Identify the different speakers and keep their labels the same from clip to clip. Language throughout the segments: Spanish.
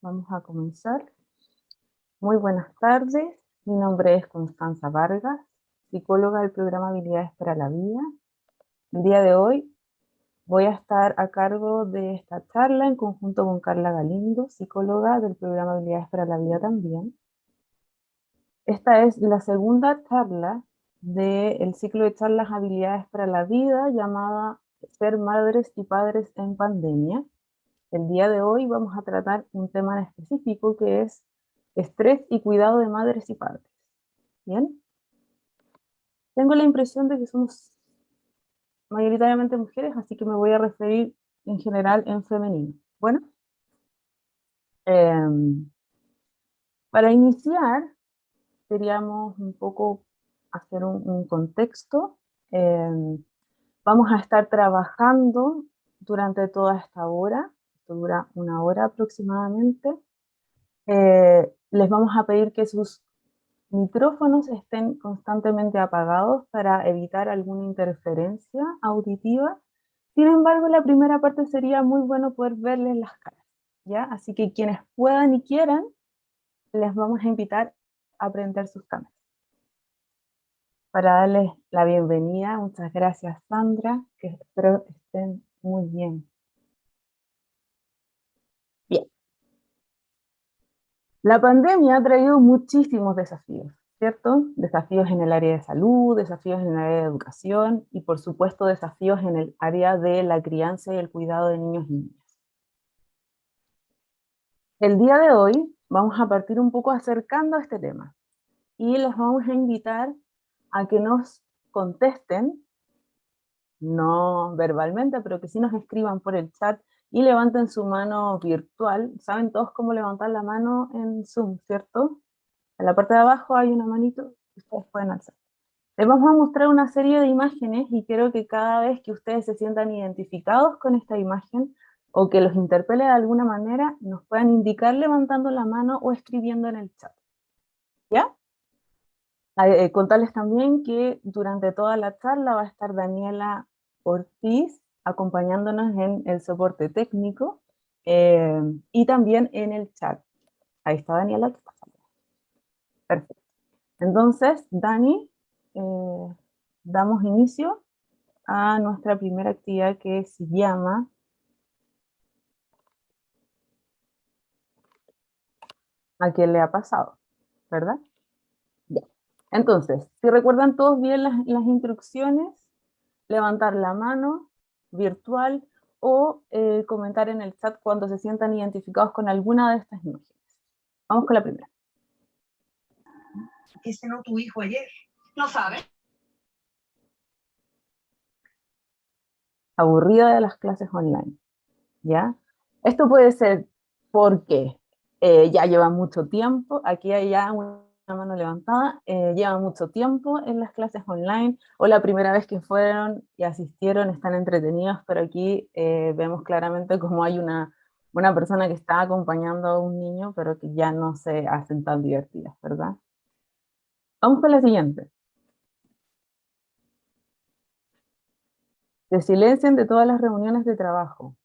Speaker 1: Vamos a comenzar. Muy buenas tardes. Mi nombre es Constanza Vargas, psicóloga del programa Habilidades para la Vida. El día de hoy voy a estar a cargo de esta charla en conjunto con Carla Galindo, psicóloga del programa Habilidades para la Vida también. Esta es la segunda charla del ciclo de charlas Habilidades para la Vida llamada Ser Madres y Padres en Pandemia. El día de hoy vamos a tratar un tema en específico que es estrés y cuidado de madres y padres. ¿Bien? Tengo la impresión de que somos mayoritariamente mujeres, así que me voy a referir en general en femenino. Bueno, para iniciar, queríamos un poco hacer un contexto. Vamos a estar trabajando durante toda esta hora, esto dura 1 hora aproximadamente. Les vamos a pedir que sus micrófonos estén constantemente apagados para evitar alguna interferencia auditiva. Sin embargo, la primera parte sería muy bueno poder verles las caras, ¿ya? Así que quienes puedan y quieran, les vamos a invitar a prender sus cámaras. Para darles la bienvenida, muchas gracias Sandra, que espero estén muy bien. Bien. La pandemia ha traído muchísimos desafíos, ¿cierto? Desafíos en el área de salud, desafíos en el área de educación y por supuesto desafíos en el área de la crianza y el cuidado de niños y niñas. El día de hoy vamos a partir un poco acercando a este tema y les vamos a invitar a que nos contesten, no verbalmente, pero que sí nos escriban por el chat y levanten su mano virtual. ¿Saben todos cómo levantar la mano en Zoom, cierto? En la parte de abajo hay una manito que ustedes pueden alzar. Les vamos a mostrar una serie de imágenes y quiero que cada vez que ustedes se sientan identificados con esta imagen o que los interpele de alguna manera, nos puedan indicar levantando la mano o escribiendo en el chat. ¿Ya? Contarles también que durante toda la charla va a estar Daniela Ortiz acompañándonos en el soporte técnico y también en el chat. Ahí está Daniela, que está pasando. Perfecto. Entonces, Dani, damos inicio a nuestra primera actividad que se llama ¿A quién le ha pasado? ¿Verdad? Ya. Entonces, si recuerdan todos bien las instrucciones, levantar la mano virtual o comentar en el chat cuando se sientan identificados con alguna de estas imágenes. Vamos con la primera.
Speaker 2: ¿Qué cenó tu hijo ayer? ¿No sabes?
Speaker 1: Aburrida de las clases online, ¿ya? Esto puede ser porque ya lleva mucho tiempo, aquí hay ya una mano levantada, lleva mucho tiempo en las clases online, o la primera vez que fueron y asistieron están entretenidos, pero aquí vemos claramente cómo hay una persona que está acompañando a un niño, pero que ya no se hacen tan divertidas, ¿verdad? Vamos con la siguiente. Se silencian de todas las reuniones de trabajo.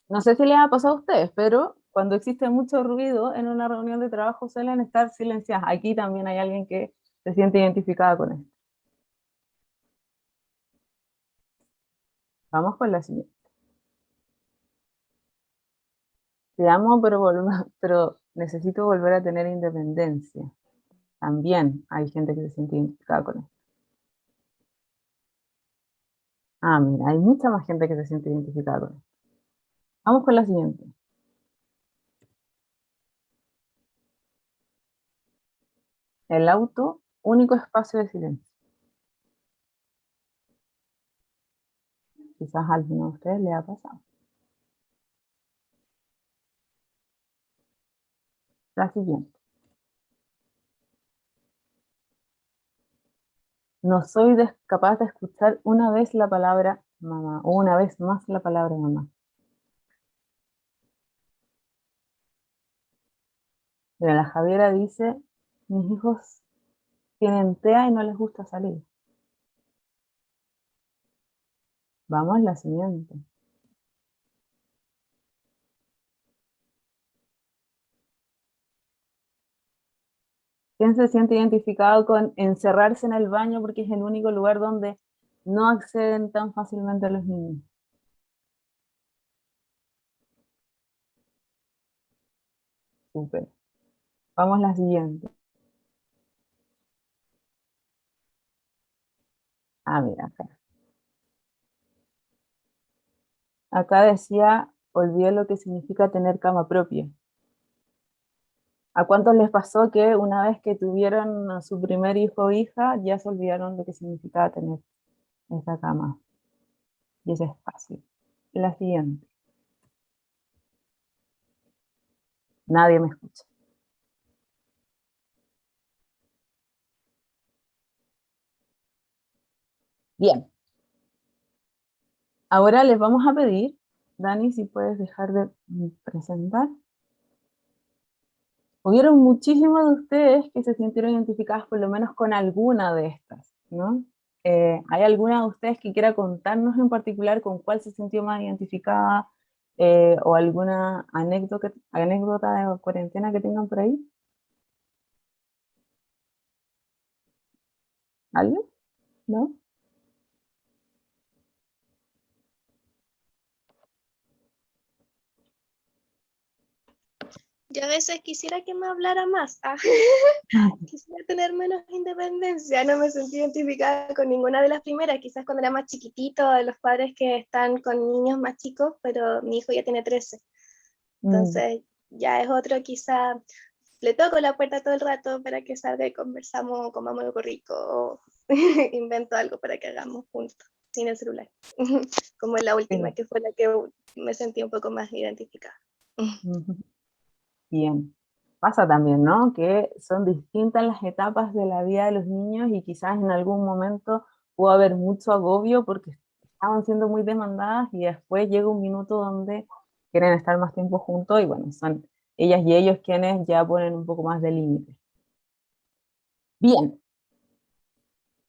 Speaker 1: No sé si les ha pasado a ustedes, pero cuando existe mucho ruido en una reunión de trabajo suelen estar silenciadas. Aquí también hay alguien que se siente identificada con esto. Vamos con la siguiente. Te amo, pero necesito volver a tener independencia. También hay gente que se siente identificada con esto. Ah, mira, hay mucha más gente que se siente identificada con esto. Vamos con la siguiente. El auto, único espacio de silencio. Quizás a alguno de ustedes le ha pasado. La siguiente. No soy capaz de escuchar una vez la palabra mamá o una vez más la palabra mamá. Mira, la Javiera dice, mis hijos tienen TEA y no les gusta salir. Vamos a la siguiente. ¿Quién se siente identificado con encerrarse en el baño porque es el único lugar donde no acceden tan fácilmente los niños? Súper. Vamos a la siguiente. Ah, mira, acá. Acá decía, olvidé lo que significa tener cama propia. ¿A cuántos les pasó que una vez que tuvieron a su primer hijo o hija, ya se olvidaron lo que significaba tener esa cama y ese espacio? La siguiente. Nadie me escucha. Bien. Ahora les vamos a pedir, Dani, si puedes dejar de presentar. Hubieron muchísimos de ustedes que se sintieron identificadas por lo menos con alguna de estas, ¿no? ¿Hay alguna de ustedes que quiera contarnos en particular con cuál se sintió más identificada o alguna anécdota de cuarentena que tengan por ahí? ¿Alguien? ¿No?
Speaker 3: Yo a veces quisiera que me hablara más. Quisiera tener menos independencia. No me sentí identificada con ninguna de las primeras. Quizás cuando era más chiquitito, de los padres que están con niños más chicos, pero mi hijo ya tiene 13. Entonces ya es otro, quizá le toco la puerta todo el rato para que salga y conversamos, comamos algo rico, o invento algo para que hagamos juntos, sin el celular. Como en la última, que fue la que me sentí un poco más identificada.
Speaker 1: Bien. Pasa también, ¿no? Que son distintas las etapas de la vida de los niños y quizás en algún momento pudo haber mucho agobio porque estaban siendo muy demandadas y después llega un minuto donde quieren estar más tiempo juntos y bueno, son ellas y ellos quienes ya ponen un poco más de límite. Bien.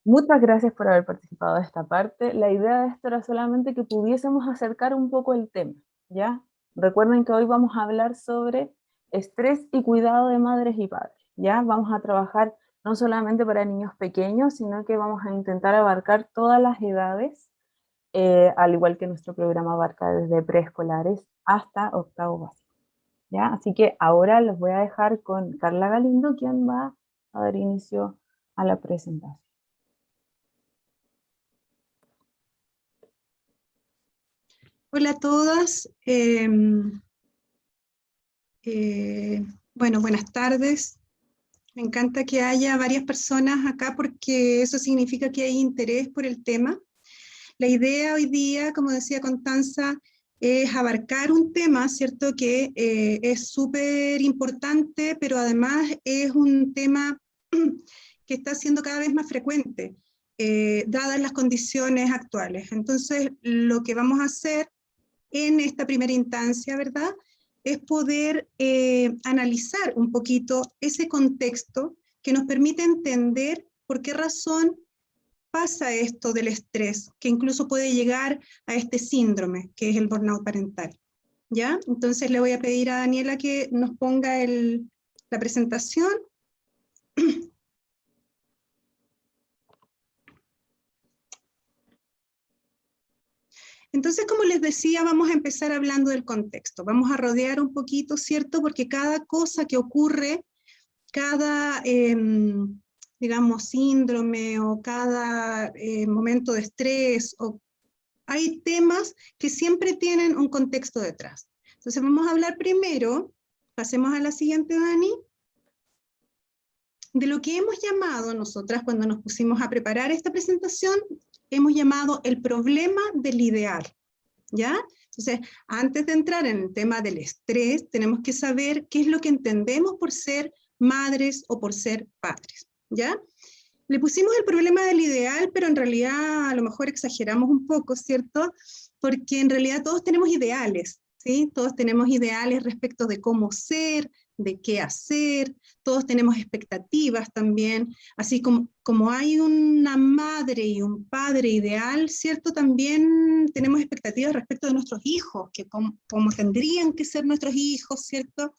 Speaker 1: Muchas gracias por haber participado de esta parte. La idea de esto era solamente que pudiésemos acercar un poco el tema, ¿ya? Recuerden que hoy vamos a hablar sobre estrés y cuidado de madres y padres, ¿ya? Vamos a trabajar no solamente para niños pequeños, sino que vamos a intentar abarcar todas las edades, al igual que nuestro programa abarca desde preescolares hasta octavo básico, ¿ya? Así que ahora los voy a dejar con Carla Galindo, quien va a dar inicio a la presentación.
Speaker 4: Hola a todas. Bueno, buenas tardes. Me encanta que haya varias personas acá porque eso significa que hay interés por el tema. La idea hoy día, como decía Constanza, es abarcar un tema, ¿cierto? Que es súper importante, pero además es un tema que está siendo cada vez más frecuente, dadas las condiciones actuales. Entonces, lo que vamos a hacer en esta primera instancia, ¿verdad? Es poder analizar un poquito ese contexto que nos permite entender por qué razón pasa esto del estrés, que incluso puede llegar a este síndrome, que es el burnout parental. ¿Ya? Entonces le voy a pedir a Daniela que nos ponga la presentación. Entonces, como les decía, vamos a empezar hablando del contexto. Vamos a rodear un poquito, ¿cierto? Porque cada cosa que ocurre, cada, digamos, síndrome o cada momento de estrés, hay temas que siempre tienen un contexto detrás. Entonces, vamos a hablar primero, pasemos a la siguiente, Dani, de lo que hemos llamado nosotras cuando nos pusimos a preparar esta presentación, hemos llamado el problema del ideal, ¿ya? Entonces, antes de entrar en el tema del estrés, tenemos que saber qué es lo que entendemos por ser madres o por ser padres, ¿ya? Le pusimos el problema del ideal, pero en realidad a lo mejor exageramos un poco, ¿cierto? Porque en realidad todos tenemos ideales, ¿sí? Todos tenemos ideales respecto de cómo ser, de qué hacer, todos tenemos expectativas también, así como hay una madre y un padre ideal, ¿cierto? También tenemos expectativas respecto de nuestros hijos, que cómo tendrían que ser nuestros hijos, ¿cierto?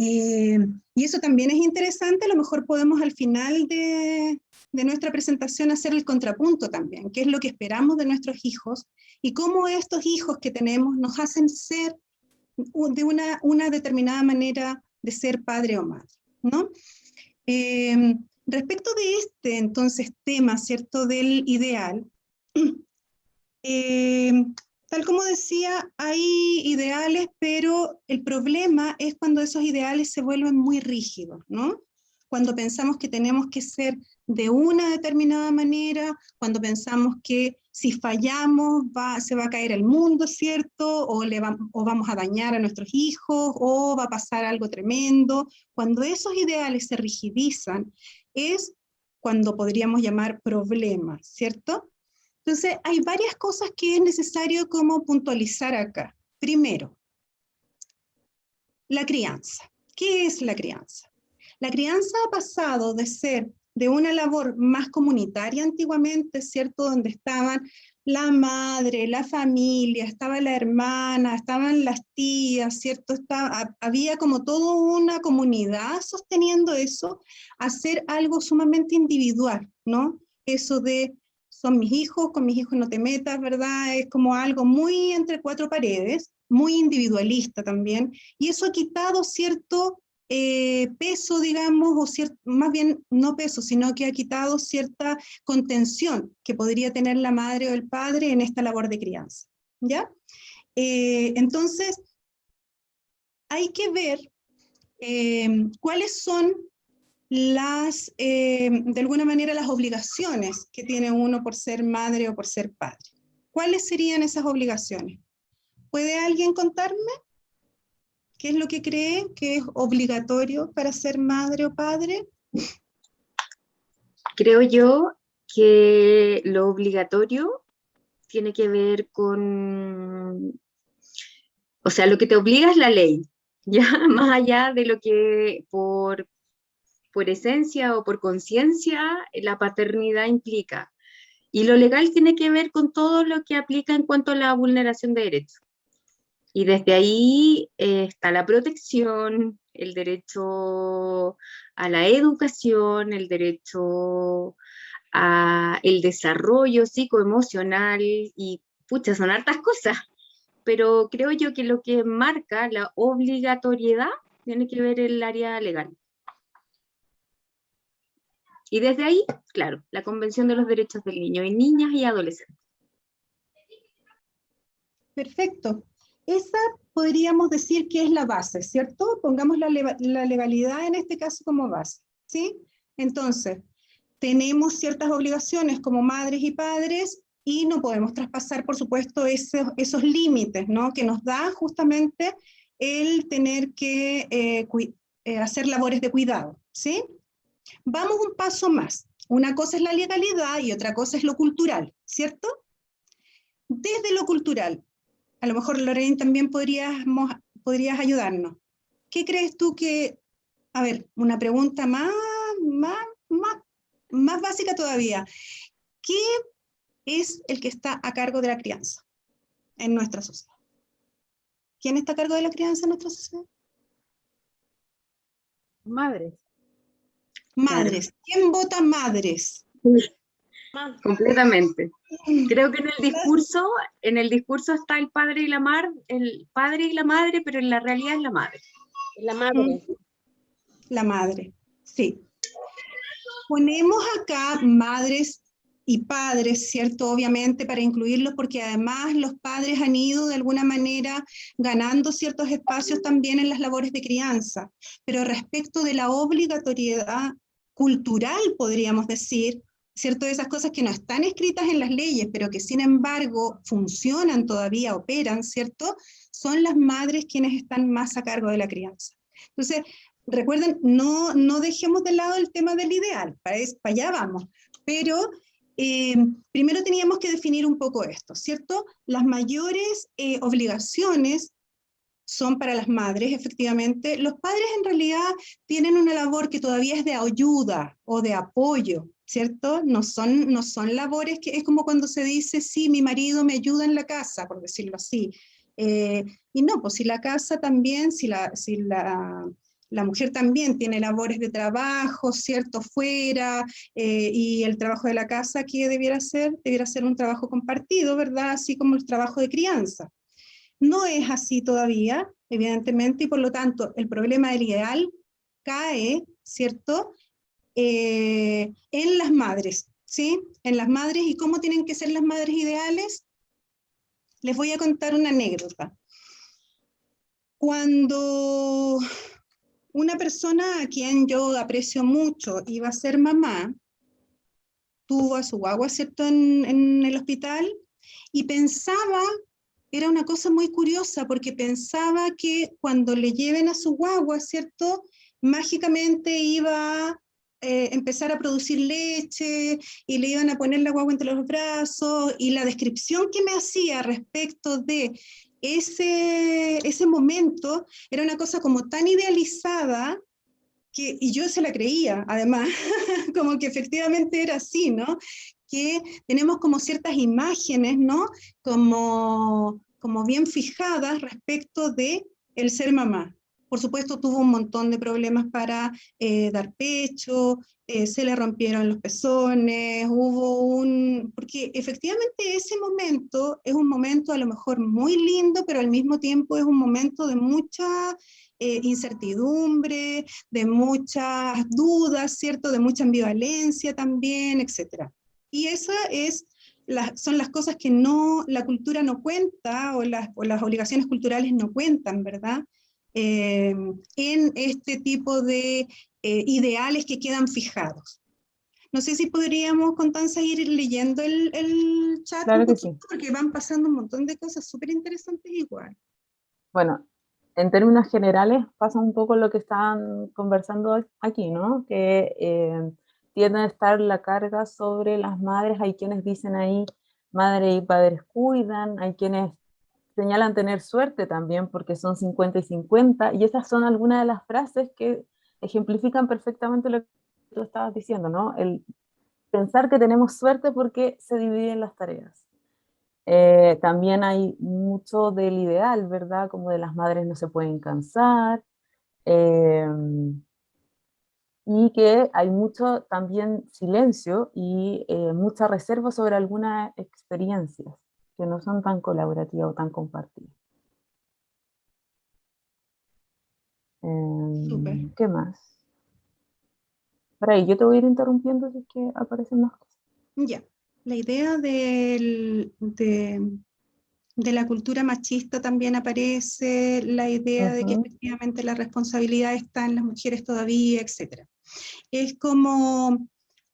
Speaker 4: Y eso también es interesante, a lo mejor podemos al final de nuestra presentación hacer el contrapunto también, qué es lo que esperamos de nuestros hijos y cómo estos hijos que tenemos nos hacen ser de una determinada manera de ser padre o madre, ¿no? Respecto de este, entonces, tema, ¿cierto?, del ideal, tal como decía, hay ideales, pero el problema es cuando esos ideales se vuelven muy rígidos, ¿no? Cuando pensamos que tenemos que ser de una determinada manera, cuando pensamos que si fallamos se va a caer el mundo, ¿cierto? O vamos a dañar a nuestros hijos, o va a pasar algo tremendo. Cuando esos ideales se rigidizan, es cuando podríamos llamar problemas, ¿cierto? Entonces, hay varias cosas que es necesario como puntualizar acá. Primero, la crianza. ¿Qué es la crianza? La crianza ha pasado de ser de una labor más comunitaria antiguamente, ¿cierto? Donde estaban la madre, la familia, estaba la hermana, estaban las tías, ¿cierto? Había como toda una comunidad sosteniendo eso, a ser algo sumamente individual, ¿no? Eso de son mis hijos, con mis hijos no te metas, ¿verdad? Es como algo muy entre cuatro paredes, muy individualista también, y eso ha quitado cierto peso, digamos, más bien no peso, sino que ha quitado cierta contención que podría tener la madre o el padre en esta labor de crianza, ¿ya? Entonces, hay que ver cuáles son de alguna manera, las obligaciones que tiene uno por ser madre o por ser padre. ¿Cuáles serían esas obligaciones? ¿Puede alguien contarme qué es lo que cree que es obligatorio para ser madre o padre?
Speaker 5: Creo yo que lo obligatorio tiene que ver con, o sea, lo que te obliga es la ley, ya más allá de lo que por esencia o por conciencia la paternidad implica. Y lo legal tiene que ver con todo lo que aplica en cuanto a la vulneración de derechos. Y desde ahí está la protección, el derecho a la educación, el derecho a el desarrollo psicoemocional y, pucha, son hartas cosas. Pero creo yo que lo que marca la obligatoriedad tiene que ver el área legal. Y desde ahí, claro, la Convención de los Derechos del Niño y Niñas y Adolescentes.
Speaker 4: Perfecto. Esa podríamos decir que es la base, ¿cierto? Pongamos la legalidad en este caso como base, ¿sí? Entonces, tenemos ciertas obligaciones como madres y padres y no podemos traspasar, por supuesto, esos límites, ¿no? Que nos da justamente el tener que hacer labores de cuidado, ¿sí? Vamos un paso más. Una cosa es la legalidad y otra cosa es lo cultural, ¿cierto? Desde lo cultural, a lo mejor Lorraine también podrías ayudarnos. ¿Qué crees tú que, a ver, una pregunta más básica todavía? ¿Qué es el que está a cargo de la crianza en nuestra sociedad? ¿Quién está a cargo de la crianza en nuestra sociedad?
Speaker 1: Madres.
Speaker 4: Madres. Claro. ¿Quién vota madres?
Speaker 5: Completamente. Creo que en el discurso está el padre y la madre, pero en la realidad es la madre.
Speaker 3: La madre.
Speaker 4: La madre, sí. Ponemos acá madres y padres, ¿cierto? Obviamente para incluirlos, porque además los padres han ido de alguna manera ganando ciertos espacios también en las labores de crianza. Pero respecto de la obligatoriedad cultural, podríamos decir, ¿cierto? Esas cosas que no están escritas en las leyes, pero que sin embargo funcionan todavía, operan, ¿cierto? Son las madres quienes están más a cargo de la crianza. Entonces, recuerden, no dejemos de lado el tema del ideal, para allá vamos, pero primero teníamos que definir un poco esto, ¿cierto? Las mayores obligaciones son para las madres, efectivamente. Los padres en realidad tienen una labor que todavía es de ayuda o de apoyo, ¿cierto? No son labores que es como cuando se dice, sí, mi marido me ayuda en la casa, por decirlo así. Y no, pues si la casa también, si la la mujer también tiene labores de trabajo, ¿cierto?, fuera, y el trabajo de la casa que debiera ser un trabajo compartido, ¿verdad?, así como el trabajo de crianza. No es así todavía, evidentemente, y por lo tanto el problema del ideal cae, ¿cierto?, en las madres, ¿sí? En las madres. ¿Y cómo tienen que ser las madres ideales? Les voy a contar una anécdota. Cuando una persona a quien yo aprecio mucho iba a ser mamá, tuvo a su guagua, ¿cierto?, en el hospital, y pensaba, era una cosa muy curiosa, porque pensaba que cuando le lleven a su guagua, ¿cierto?, mágicamente iba a empezar a producir leche, y le iban a poner la guagua entre los brazos, y la descripción que me hacía respecto de ese momento era una cosa como tan idealizada, y yo se la creía, además, como que efectivamente era así, ¿no? Que tenemos como ciertas imágenes, ¿no? Como bien fijadas respecto de el ser mamá. Por supuesto, tuvo un montón de problemas para dar pecho, se le rompieron los pezones, porque efectivamente ese momento es un momento a lo mejor muy lindo, pero al mismo tiempo es un momento de mucha incertidumbre, de muchas dudas, ¿cierto?, de mucha ambivalencia también, etc. Y son las cosas que la cultura no cuenta, o las obligaciones culturales no cuentan, ¿verdad?, en este tipo de ideales que quedan fijados. No sé si podríamos, Constanza, ir leyendo el chat
Speaker 1: Claro
Speaker 4: un
Speaker 1: que
Speaker 4: poquito,
Speaker 1: sí.
Speaker 4: porque van pasando un montón de cosas súper interesantes igual.
Speaker 1: Bueno, en términos generales pasa un poco lo que están conversando aquí, ¿no? Que tiende a estar la carga sobre las madres. Hay quienes dicen ahí, madre y padres cuidan, hay quienes señalan tener suerte también porque son 50 y 50, y esas son algunas de las frases que ejemplifican perfectamente lo que tú estabas diciendo, ¿no? El pensar que tenemos suerte porque se dividen las tareas. También hay mucho del ideal, ¿verdad? Como de las madres no se pueden cansar, y que hay mucho también silencio y mucha reserva sobre algunas experiencias que no son tan colaborativas o tan compartidas.
Speaker 4: Súper.
Speaker 1: ¿Qué más? Por ahí, yo te voy a ir interrumpiendo si es que aparecen más cosas.
Speaker 4: Ya, la idea de la cultura machista también aparece, la idea de que efectivamente la responsabilidad está en las mujeres todavía, etc. Es como,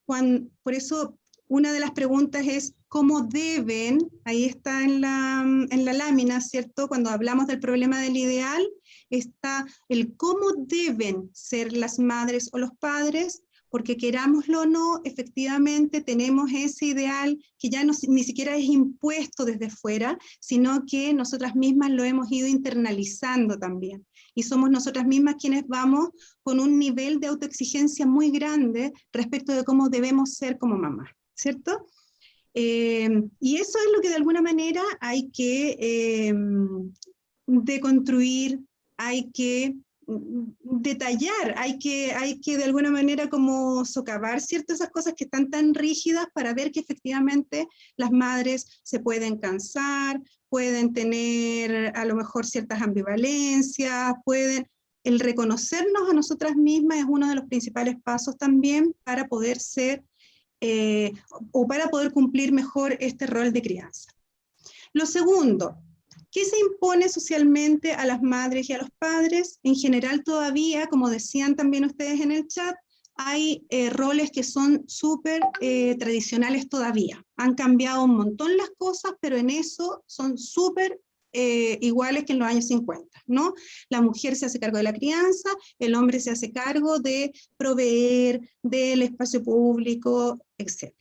Speaker 4: por eso una de las preguntas es cómo deben, ahí está en la lámina, ¿cierto? Cuando hablamos del problema del ideal, está el cómo deben ser las madres o los padres, porque querámoslo o no, efectivamente tenemos ese ideal que ya ni siquiera es impuesto desde fuera, sino que nosotras mismas lo hemos ido internalizando también. Y somos nosotras mismas quienes vamos con un nivel de autoexigencia muy grande respecto de cómo debemos ser como mamá, ¿cierto? Y eso es lo que de alguna manera hay que deconstruir, hay que detallar, hay que de alguna manera como socavar ciertas esas cosas que están tan rígidas para ver que efectivamente las madres se pueden cansar, pueden tener a lo mejor ciertas ambivalencias, el reconocernos a nosotras mismas es uno de los principales pasos también para poder ser o para poder cumplir mejor este rol de crianza. Lo segundo, ¿qué se impone socialmente a las madres y a los padres? En general todavía, como decían también ustedes en el chat, hay roles que son súper tradicionales todavía. Han cambiado un montón las cosas, pero en eso son súper iguales que en los años 50, ¿no? La mujer se hace cargo de la crianza, el hombre se hace cargo de proveer del espacio público, etc.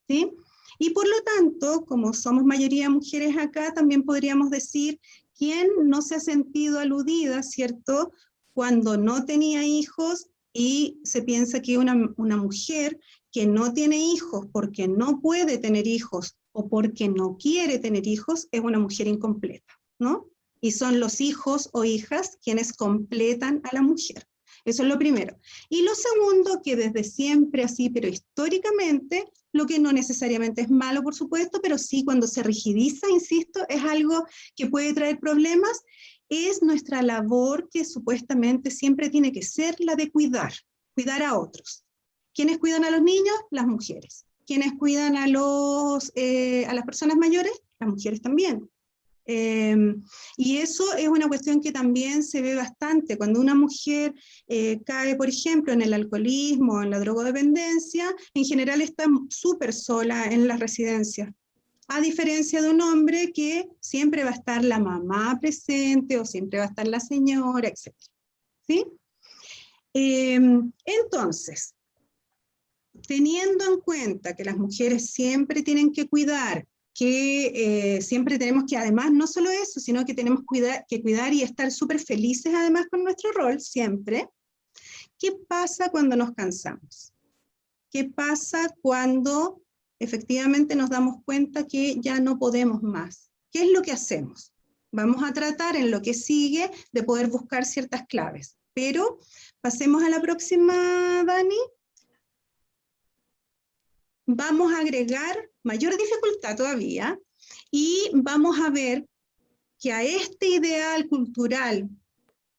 Speaker 4: ¿Sí? Y por lo tanto, como somos mayoría mujeres acá, también podríamos decir quién no se ha sentido aludida, ¿cierto?, cuando no tenía hijos y se piensa que una mujer que no tiene hijos porque no puede tener hijos o porque no quiere tener hijos es una mujer incompleta, ¿no? Y son los hijos o hijas quienes completan a la mujer. Eso es lo primero. Y lo segundo, que desde siempre así, pero históricamente, lo que no necesariamente es malo, por supuesto, pero sí cuando se rigidiza, insisto, es algo que puede traer problemas, es nuestra labor que supuestamente siempre tiene que ser la de cuidar a otros. ¿Quiénes cuidan a los niños? Las mujeres. ¿Quiénes cuidan a las personas mayores? Las mujeres también. Y eso es una cuestión que también se ve bastante. Cuando una mujer cae, por ejemplo, en el alcoholismo, en la drogodependencia, en general está súper sola en las residencias. A diferencia de un hombre que siempre va a estar la mamá presente o siempre va a estar la señora, etc. ¿Sí? Entonces, teniendo en cuenta que las mujeres siempre tienen que cuidar, que siempre tenemos que, además, no solo eso, sino que tenemos que cuidar y estar súper felices además con nuestro rol, siempre. ¿Qué pasa cuando nos cansamos? ¿Qué pasa cuando efectivamente nos damos cuenta que ya no podemos más? ¿Qué es lo que hacemos? Vamos a tratar en lo que sigue de poder buscar ciertas claves, pero pasemos a la próxima, Dani. Vamos a agregar mayor dificultad todavía y vamos a ver que a este ideal cultural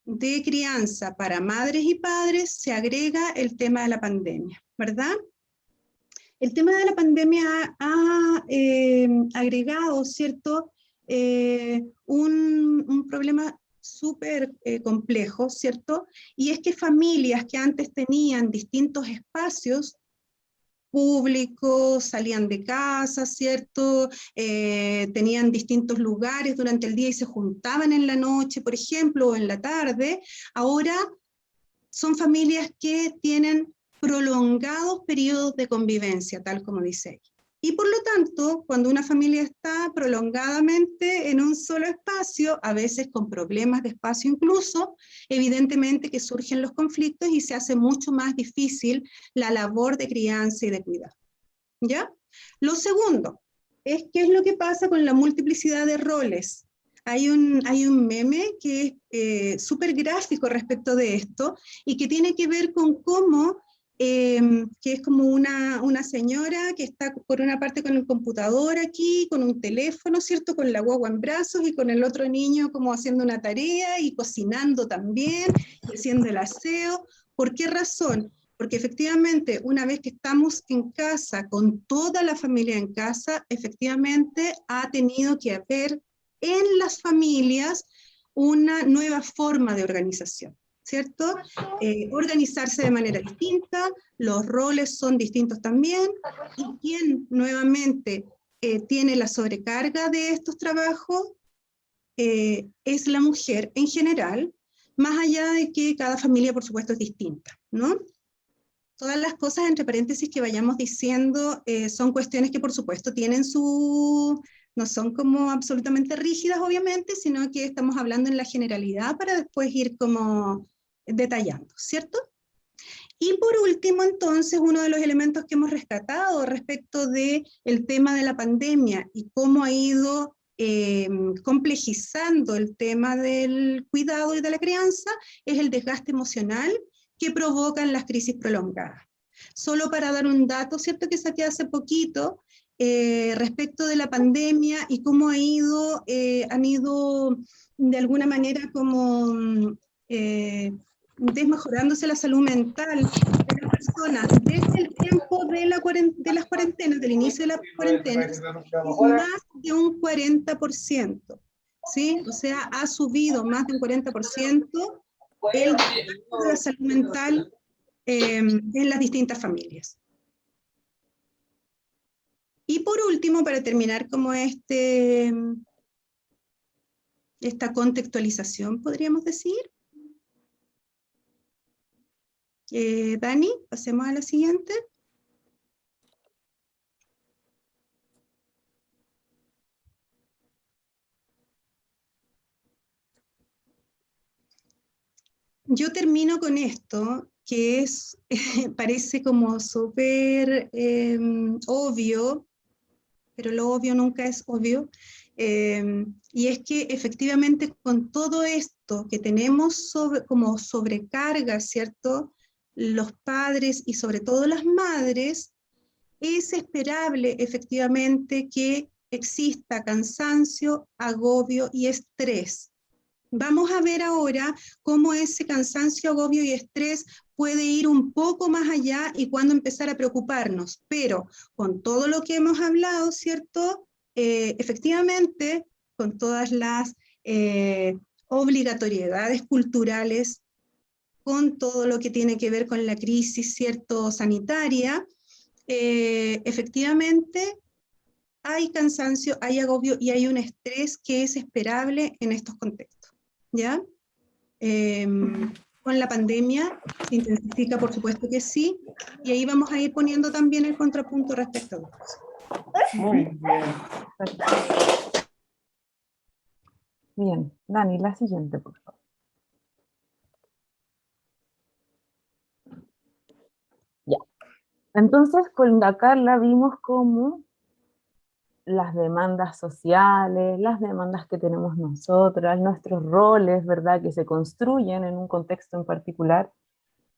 Speaker 4: de crianza para madres y padres se agrega el tema de la pandemia, ¿verdad? El tema de la pandemia ha agregado, ¿cierto?, un problema súper complejo, ¿cierto? Y es que familias que antes tenían distintos espacios públicos, salían de casa, ¿cierto? Tenían distintos lugares durante el día y se juntaban en la noche, por ejemplo, o en la tarde. Ahora son familias que tienen prolongados periodos de convivencia, tal como dice ella. Y por lo tanto, cuando una familia está prolongadamente en un solo espacio, a veces con problemas de espacio incluso, evidentemente que surgen los conflictos y se hace mucho más difícil la labor de crianza y de cuidado. ¿Ya? Lo segundo es qué es lo que pasa con la multiplicidad de roles. Hay un meme que es súper gráfico respecto de esto y que tiene que ver con cómo que es como una señora que está por una parte con el computador aquí, con un teléfono, ¿cierto? Con la guagua en brazos y con el otro niño como haciendo una tarea y cocinando también, y haciendo el aseo. ¿Por qué razón? Porque efectivamente una vez que estamos en casa, con toda la familia en casa, efectivamente ha tenido que haber en las familias una nueva forma de organización, ¿cierto? Organizarse de manera distinta, los roles son distintos también, y quien nuevamente tiene la sobrecarga de estos trabajos es la mujer en general, más allá de que cada familia, por supuesto, es distinta, ¿no? Todas las cosas, entre paréntesis, que vayamos diciendo son cuestiones que, por supuesto, tienen no son como absolutamente rígidas, obviamente, sino que estamos hablando en la generalidad para después ir como detallando, ¿cierto? Y por último, entonces, uno de los elementos que hemos rescatado respecto del tema de la pandemia y cómo ha ido complejizando el tema del cuidado y de la crianza es el desgaste emocional que provocan las crisis prolongadas. Solo para dar un dato, ¿cierto?, que saqué hace poquito respecto de la pandemia y cómo han ido de alguna manera como desmejorándose la salud mental de las personas desde el tiempo de las cuarentenas, del inicio de las cuarentenas, más de un 40%, ¿sí? O sea, ha subido más de un 40% el desgaste de la salud mental en las distintas familias. Y por último, para terminar como esta contextualización, podríamos decir, Dani, pasemos a la siguiente. Yo termino con esto, que es, parece como súper obvio, pero lo obvio nunca es obvio, y es que efectivamente con todo esto contexto que tenemos como sobrecarga, ¿cierto? Los padres y sobre todo las madres, es esperable efectivamente que exista cansancio, agobio y estrés. Vamos a ver ahora cómo ese cansancio, agobio y estrés puede ir un poco más allá y cuándo empezar a preocuparnos. Pero con todo lo que hemos hablado, ¿cierto? Efectivamente, con todas las obligatoriedades culturales, con todo lo que tiene que ver con la crisis, ¿cierto? Sanitaria, efectivamente hay cansancio, hay agobio y hay un estrés que es esperable en estos contextos, ¿ya? Con la pandemia se intensifica, por supuesto que sí, y ahí vamos a ir poniendo también el contrapunto respecto a eso.
Speaker 1: Muy bien. Perfecto. Bien, Dani, la siguiente, por favor. Ya. Entonces, con la Carla vimos cómo las demandas sociales, las demandas que tenemos nosotras, nuestros roles, ¿verdad?, que se construyen en un contexto en particular,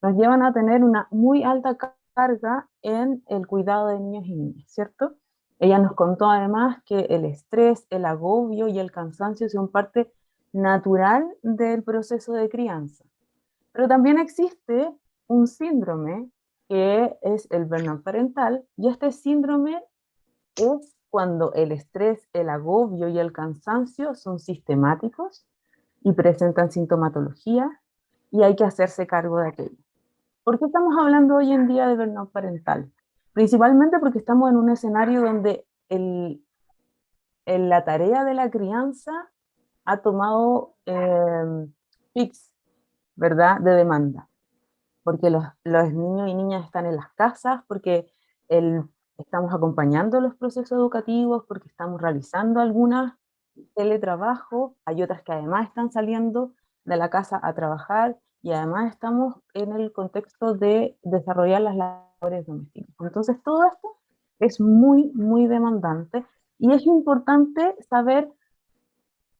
Speaker 1: nos llevan a tener una muy alta carga en el cuidado de niños y niñas, ¿cierto? Ella nos contó además que el estrés, el agobio y el cansancio son parte natural del proceso de crianza. Pero también existe un síndrome que es el burnout parental, y este síndrome es cuando el estrés, el agobio y el cansancio son sistemáticos y presentan sintomatología y hay que hacerse cargo de aquello. ¿Por qué estamos hablando hoy en día de burnout parental? Principalmente porque estamos en un escenario donde la tarea de la crianza ha tomado pics, ¿verdad?, de demanda. Porque los niños y niñas están en las casas, porque estamos acompañando los procesos educativos, porque estamos realizando algunas teletrabajo, hay otras que además están saliendo de la casa a trabajar y además estamos en el contexto de desarrollar las labores domésticas. Entonces todo esto es muy, muy demandante y es importante saber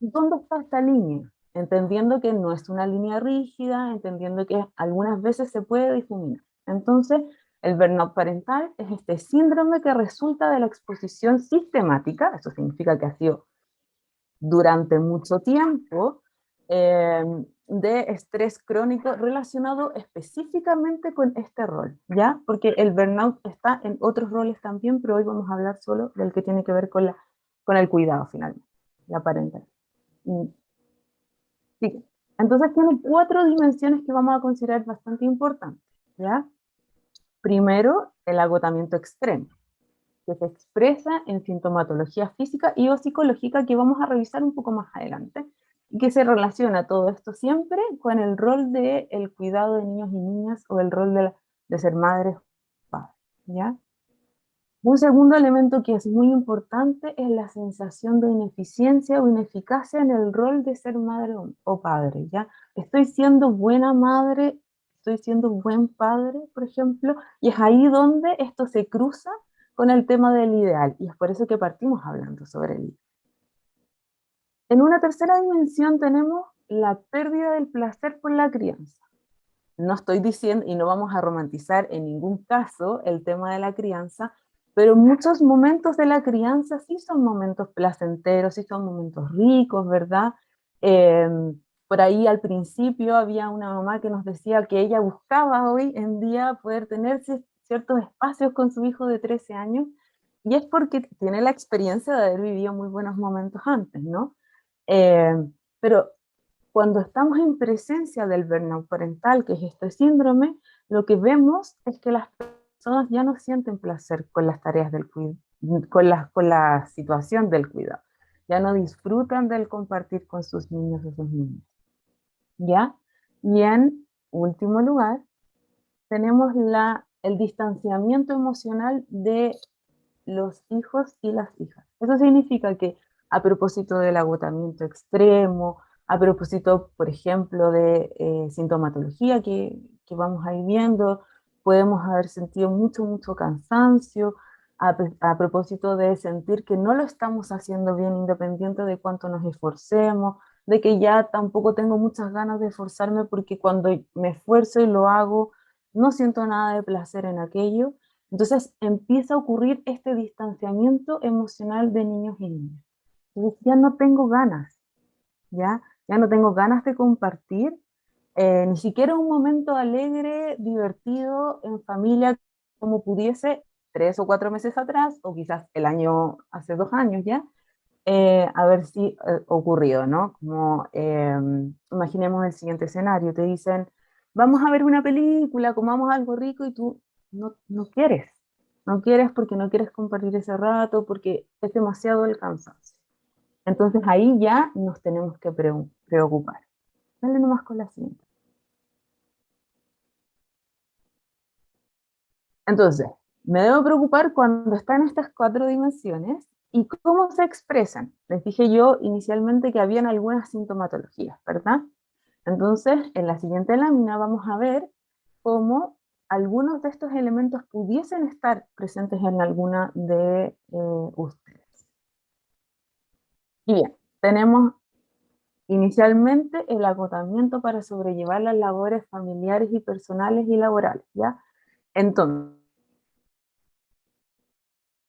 Speaker 1: dónde está esta línea, entendiendo que no es una línea rígida, entendiendo que algunas veces se puede difuminar. Entonces, el burnout parental es este síndrome que resulta de la exposición sistemática, eso significa que ha sido durante mucho tiempo, de estrés crónico relacionado específicamente con este rol, ¿ya? Porque el burnout está en otros roles también, pero hoy vamos a hablar solo del que tiene que ver con el cuidado finalmente, la parental. Sí. Entonces tiene 4 dimensiones que vamos a considerar bastante importantes, ¿ya? Primero, el agotamiento extremo, que se expresa en sintomatología física y o psicológica que vamos a revisar un poco más adelante, y que se relaciona todo esto siempre con el rol del cuidado de niños y niñas o el rol de ser madres o padres, ¿ya? Un segundo elemento que es muy importante es la sensación de ineficiencia o ineficacia en el rol de ser madre o padre, ¿ya? Estoy siendo buena madre, estoy siendo buen padre, por ejemplo, y es ahí donde esto se cruza con el tema del ideal, y es por eso que partimos hablando sobre el ideal. En una tercera dimensión tenemos la pérdida del placer por la crianza. No estoy diciendo, y no vamos a romantizar en ningún caso el tema de la crianza, pero muchos momentos de la crianza sí son momentos placenteros, sí son momentos ricos, ¿verdad? Por ahí al principio había una mamá que nos decía que ella buscaba hoy en día poder tener ciertos espacios con su hijo de 13 años, y es porque tiene la experiencia de haber vivido muy buenos momentos antes, ¿no? Pero cuando estamos en presencia del burnout parental, que es este síndrome, lo que vemos es que las personas ya no sienten placer con las tareas del cuidado, con la situación del cuidado. Ya no disfrutan del compartir con sus niños o sus niñas. ¿Ya? Y en último lugar, tenemos el distanciamiento emocional de los hijos y las hijas. Eso significa que a propósito del agotamiento extremo, a propósito, por ejemplo, de sintomatología que vamos a ir viendo, podemos haber sentido mucho, mucho cansancio, a propósito de sentir que no lo estamos haciendo bien independiente de cuánto nos esforcemos, de que ya tampoco tengo muchas ganas de esforzarme porque cuando me esfuerzo y lo hago, no siento nada de placer en aquello. Entonces empieza a ocurrir este distanciamiento emocional de niños y niñas. Entonces ya no tengo ganas, ¿ya? Ya no tengo ganas de compartir, ni siquiera un momento alegre, divertido, en familia, como pudiese 3 o 4 meses atrás, o quizás el año, hace 2 años ya, haber si, ocurrido, ¿no? Como, imaginemos el siguiente escenario, te dicen, vamos a ver una película, comamos algo rico, y tú no quieres, no quieres porque no quieres compartir ese rato, porque es demasiado el cansancio. Entonces ahí ya nos tenemos que preocupar. Dale nomás con la siguiente. Entonces, me debo preocupar cuando están estas 4 dimensiones y cómo se expresan. Les dije yo inicialmente que habían algunas sintomatologías, ¿verdad? Entonces, en la siguiente lámina vamos a ver cómo algunos de estos elementos pudiesen estar presentes en alguna de ustedes. Y bien, tenemos inicialmente el agotamiento para sobrellevar las labores familiares y personales y laborales, ¿ya? Entonces,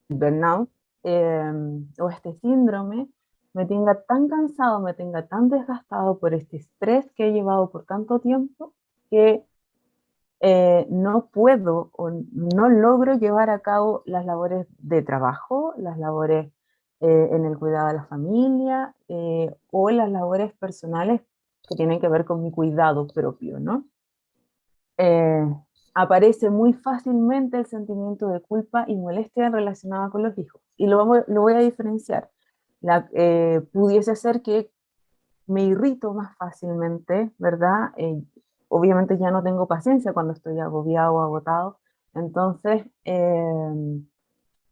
Speaker 1: burnout o este síndrome me tenga tan cansado, me tenga tan desgastado por este estrés que he llevado por tanto tiempo que no puedo o no logro llevar a cabo las labores de trabajo, las labores en el cuidado de la familia o las labores personales que tienen que ver con mi cuidado propio, ¿no? Eh, Aparece muy fácilmente el sentimiento de culpa y molestia relacionada con los hijos. Y lo voy a diferenciar. Pudiese ser que me irrito más fácilmente, ¿verdad? Obviamente ya no tengo paciencia cuando estoy agobiado o agotado, entonces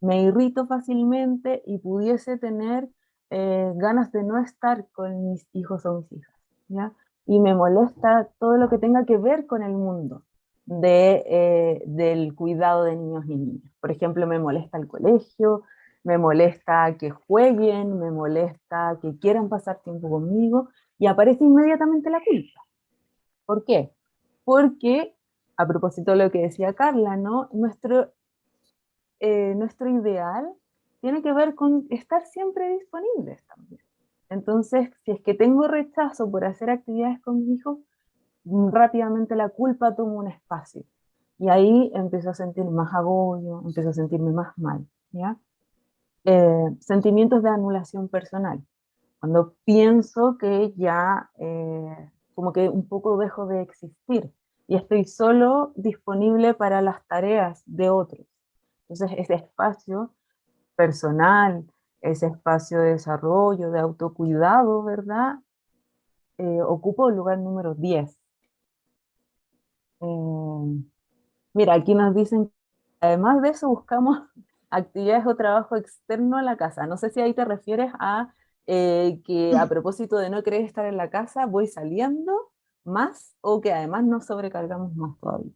Speaker 1: me irrito fácilmente y pudiese tener ganas de no estar con mis hijos o mis hijas, ¿ya? Y me molesta todo lo que tenga que ver con el mundo del cuidado de niños y niñas. Por ejemplo, me molesta el colegio, me molesta que jueguen, me molesta que quieran pasar tiempo conmigo y aparece inmediatamente la culpa. ¿Por qué? Porque, a propósito de lo que decía Carla, ¿no? Nuestro ideal tiene que ver con estar siempre disponibles también. Entonces, si es que tengo rechazo por hacer actividades con mis hijos, rápidamente la culpa toma un espacio. Y ahí empiezo a sentir más agobio, empiezo a sentirme más mal, ¿ya? Sentimientos de anulación personal. Cuando pienso que ya como que un poco dejo de existir y estoy solo disponible para las tareas de otros. Entonces ese espacio personal, ese espacio de desarrollo, de autocuidado, ¿verdad? Ocupa el lugar número 10. Mira, aquí nos dicen, además de eso buscamos actividades o trabajo externo a la casa. No sé si ahí te refieres a que a propósito de no querer estar en la casa, voy saliendo más o que además nos sobrecargamos más todavía.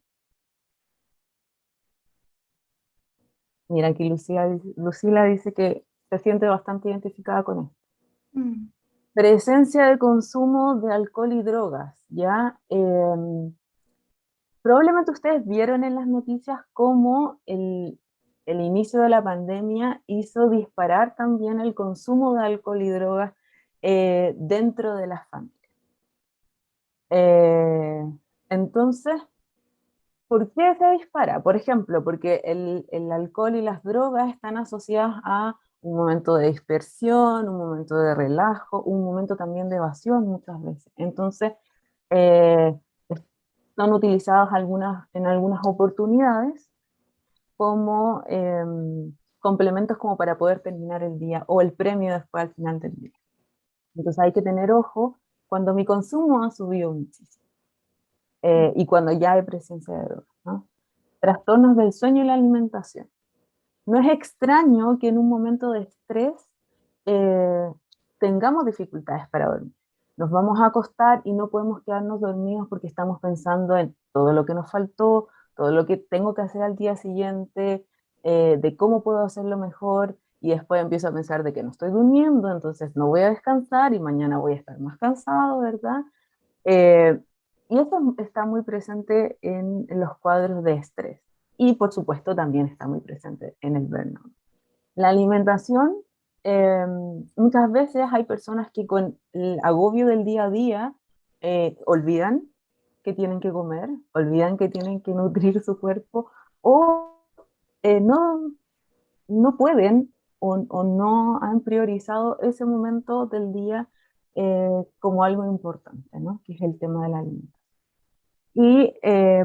Speaker 1: Mira, aquí Lucila dice que se siente bastante identificada con esto.
Speaker 4: Mm.
Speaker 1: Presencia de consumo de alcohol y drogas, ¿ya? Probablemente ustedes vieron en las noticias cómo el inicio de la pandemia hizo disparar también el consumo de alcohol y drogas dentro de las familias. Entonces, ¿por qué se dispara? Por ejemplo, porque el alcohol y las drogas están asociadas a un momento de dispersión, un momento de relajo, un momento también de evasión muchas veces. Entonces, eh, son utilizados en algunas oportunidades como complementos como para poder terminar el día o el premio después al final del día. Entonces hay que tener ojo cuando mi consumo ha subido muchísimo y cuando ya hay presencia de drogas, ¿no? Trastornos del sueño y la alimentación. No es extraño que en un momento de estrés eh, tengamos dificultades para dormir. Nos vamos a acostar y no podemos quedarnos dormidos porque estamos pensando en todo lo que nos faltó, todo lo que tengo que hacer al día siguiente, de cómo puedo hacerlo mejor, y después empiezo a pensar de que no estoy durmiendo, entonces no voy a descansar y mañana voy a estar más cansado, ¿verdad? Eh, y esto está muy presente en los cuadros de estrés y por supuesto también está muy presente en el burnout. La alimentación, eh, muchas veces hay personas que con el agobio del día a día olvidan que tienen que comer, olvidan que tienen que nutrir su cuerpo o no, no pueden o no han priorizado ese momento del día como algo importante, ¿no? Que es el tema de la alimentación. Y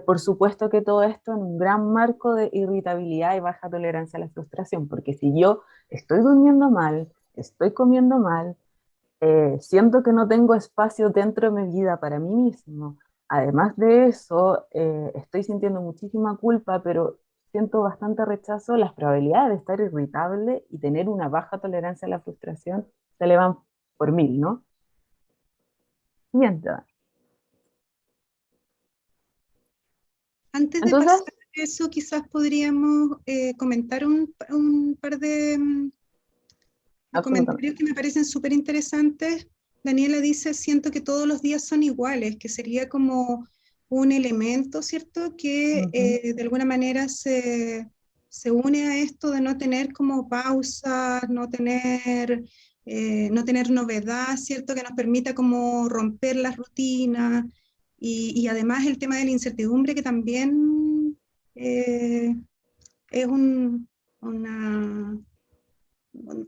Speaker 1: por supuesto que todo esto en un gran marco de irritabilidad y baja tolerancia a la frustración, porque si yo estoy durmiendo mal, estoy comiendo mal, siento que no tengo espacio dentro de mi vida para mí mismo, además de eso, estoy sintiendo muchísima culpa, pero siento bastante rechazo, las probabilidades de estar irritable y tener una baja tolerancia a la frustración se elevan por 1000, ¿no? Siguiente.
Speaker 4: Antes de
Speaker 1: Entonces,
Speaker 4: pasar a eso, quizás podríamos comentar un par de
Speaker 1: absolutamente.
Speaker 4: comentarios que me parecen súper interesantes. Daniela dice, siento que todos los días son iguales, que sería como un elemento, ¿cierto? Que
Speaker 1: Ujú.
Speaker 4: de alguna manera se une a esto de no tener como pausas, no tener novedad, ¿cierto? Que nos permita como romper las rutinas y además el tema de la incertidumbre que también es una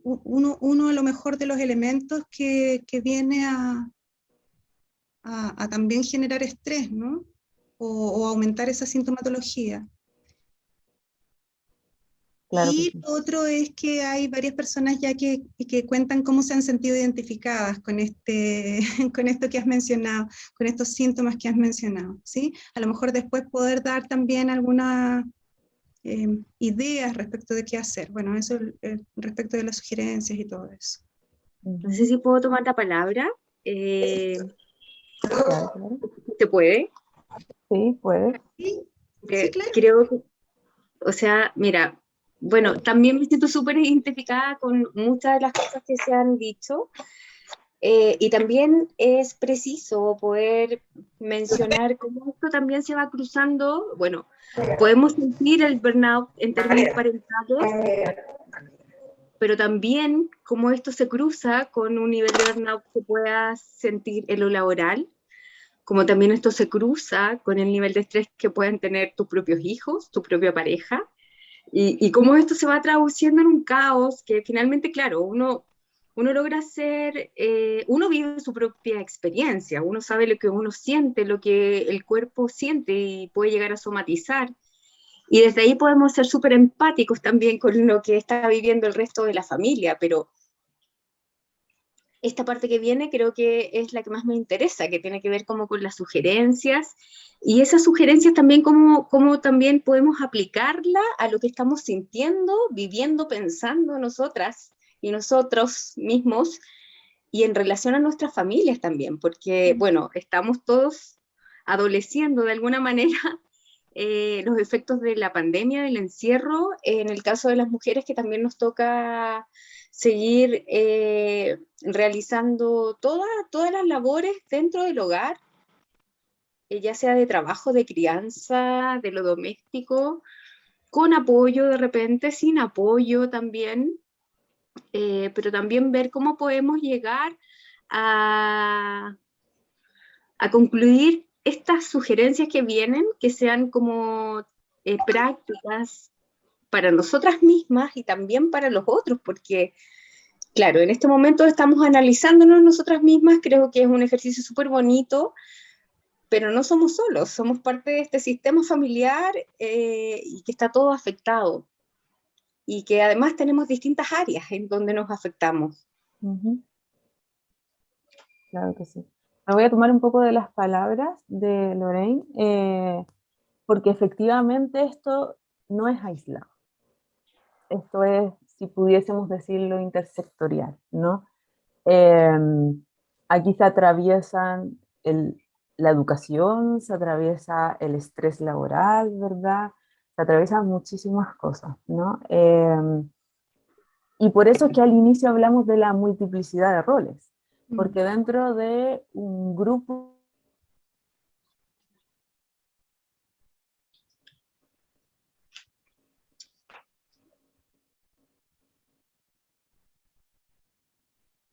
Speaker 4: uno a lo mejor de los elementos que viene a también generar estrés, ¿no? O aumentar esa sintomatología.
Speaker 1: Claro que
Speaker 4: Y
Speaker 1: sí.
Speaker 4: otro es que hay varias personas ya que cuentan cómo se han sentido identificadas con, con esto que has mencionado, con estos síntomas que has mencionado, ¿sí? A lo mejor después poder dar también algunas ideas respecto de qué hacer. Bueno, eso respecto de las sugerencias y todo eso.
Speaker 5: No sé
Speaker 1: Ujú.
Speaker 5: si puedo tomar la palabra. Eh,
Speaker 1: Claro, claro.
Speaker 5: ¿Se puede?
Speaker 1: Sí, puedes.
Speaker 4: Sí, sí, claro.
Speaker 5: Creo que, o sea, mira, bueno, también me siento súper identificada con muchas de las cosas que se han dicho. Y también es preciso poder mencionar cómo esto también se va cruzando. Bueno, podemos sentir el burnout en términos parentales, pero también cómo esto se cruza con un nivel de burnout que puedas sentir en lo laboral, como también esto se cruza con el nivel de estrés que pueden tener tus propios hijos, tu propia pareja, y cómo esto se va traduciendo en un caos que finalmente, claro, uno logra ser, uno vive su propia experiencia, uno sabe lo que uno siente, lo que el cuerpo siente y puede llegar a somatizar. Y desde ahí podemos ser súper empáticos también con lo que está viviendo el resto de la familia, pero esta parte que viene creo que es la que más me interesa, que tiene que ver como con las sugerencias y esas sugerencias también cómo también podemos aplicarla a lo que estamos sintiendo, viviendo, pensando nosotras y nosotros mismos y en relación a nuestras familias también, porque bueno, estamos todos adoleciendo de alguna manera los efectos de la pandemia, del encierro, en el caso de las mujeres que también nos toca seguir realizando todas las labores dentro del hogar, ya sea de trabajo, de crianza, de lo doméstico, con apoyo de repente, sin apoyo también, pero también ver cómo podemos llegar a, a concluir estas sugerencias que vienen, que sean como prácticas para nosotras mismas y también para los otros, porque claro, en este momento estamos analizándonos nosotras mismas, creo que es un ejercicio súper bonito, pero no somos solos, somos parte de este sistema familiar y que está todo afectado y que además tenemos distintas áreas en donde nos afectamos.
Speaker 1: Ujú. Claro que sí. Me voy a tomar un poco de las palabras de Lorraine, porque efectivamente esto no es aislado. Esto es, si pudiésemos decirlo, intersectorial, ¿no? Eh, Aquí se atraviesan la educación, se atraviesa el estrés laboral, ¿verdad? Se atraviesan muchísimas cosas, ¿no? Y por eso es que al inicio hablamos de la multiplicidad de roles,
Speaker 4: Mm.
Speaker 1: porque dentro de un grupo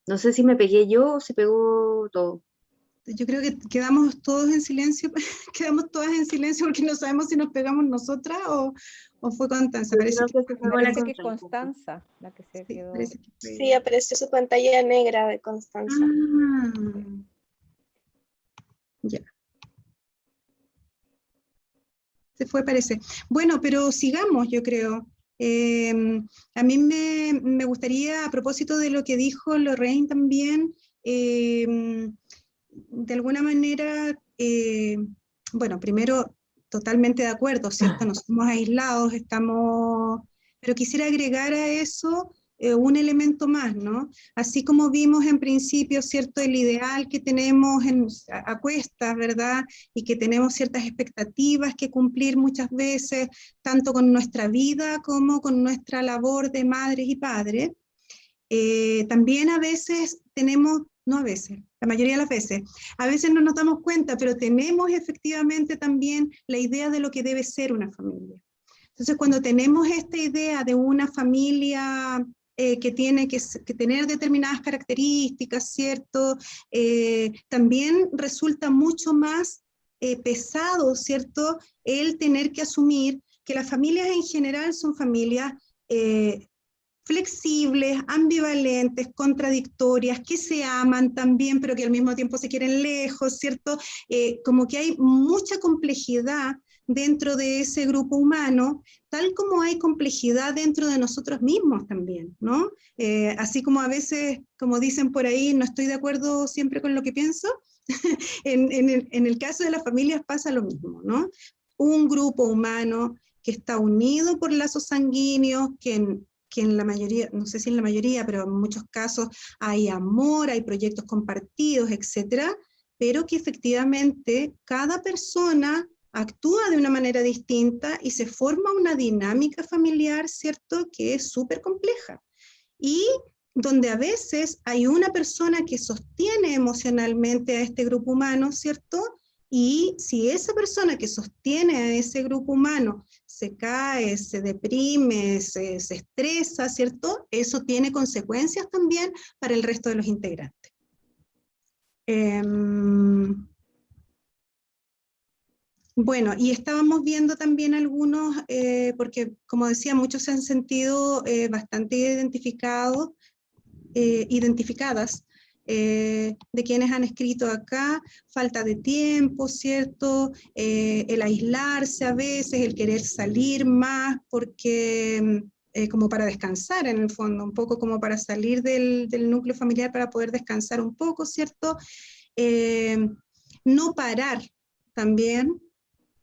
Speaker 5: No sé si me pegué yo o se pegó todo.
Speaker 4: Yo creo que quedamos todos en silencio, quedamos todas en silencio porque no sabemos si nos pegamos nosotras o fue Constanza.
Speaker 5: Yo
Speaker 4: Parece
Speaker 5: creo
Speaker 4: que,
Speaker 5: que se pegó la
Speaker 6: Parece que es
Speaker 5: Constanza.
Speaker 6: Constanza la que se
Speaker 4: sí,
Speaker 6: quedó.
Speaker 4: parece que fue.
Speaker 3: Sí, apareció su pantalla negra de Constanza.
Speaker 4: Ah, ya. Se fue, parece. Bueno, pero sigamos, yo creo. A mí me gustaría, a propósito de lo que dijo Lorraine también, de alguna manera, bueno, primero, totalmente de acuerdo, ¿cierto? No somos aislados, estamos, pero quisiera agregar a eso un elemento más, ¿no? Así como vimos en principio, ¿cierto? El ideal que tenemos a cuestas, ¿verdad? Y que tenemos ciertas expectativas que cumplir muchas veces, tanto con nuestra vida como con nuestra labor de madres y padres. También a veces tenemos, no a veces, la mayoría de las veces, a veces no nos damos cuenta, pero tenemos efectivamente también la idea de lo que debe ser una familia. Entonces, cuando tenemos esta idea de una familia que tiene que tener determinadas características, ¿cierto? También resulta mucho más pesado, ¿cierto? El tener que asumir que las familias en general son familias flexibles, ambivalentes, contradictorias, que se aman también, pero que al mismo tiempo se quieren lejos, ¿cierto? Como que hay mucha complejidad dentro de ese grupo humano, tal como hay complejidad dentro de nosotros mismos también, ¿no? Así como a veces, como dicen por ahí, no estoy de acuerdo siempre con lo que pienso, en el caso de las familias pasa lo mismo, ¿no? Un grupo humano que está unido por lazos sanguíneos, que en la mayoría, no sé si en la mayoría, pero en muchos casos hay amor, hay proyectos compartidos, etcétera, pero que efectivamente cada persona actúa de una manera distinta y se forma una dinámica familiar, ¿cierto?, que es súper compleja. Y donde a veces hay una persona que sostiene emocionalmente a este grupo humano, ¿cierto? Y si esa persona que sostiene a ese grupo humano se cae, se deprime, se estresa, ¿cierto? Eso tiene consecuencias también para el resto de los integrantes. Bueno, y estábamos viendo también algunos, porque como decía, muchos se han sentido bastante identificados, identificadas de quienes han escrito acá, falta de tiempo, ¿cierto? El aislarse a veces, el querer salir más, porque como para descansar en el fondo, un poco como para salir del núcleo familiar para poder descansar un poco, ¿cierto? No parar también,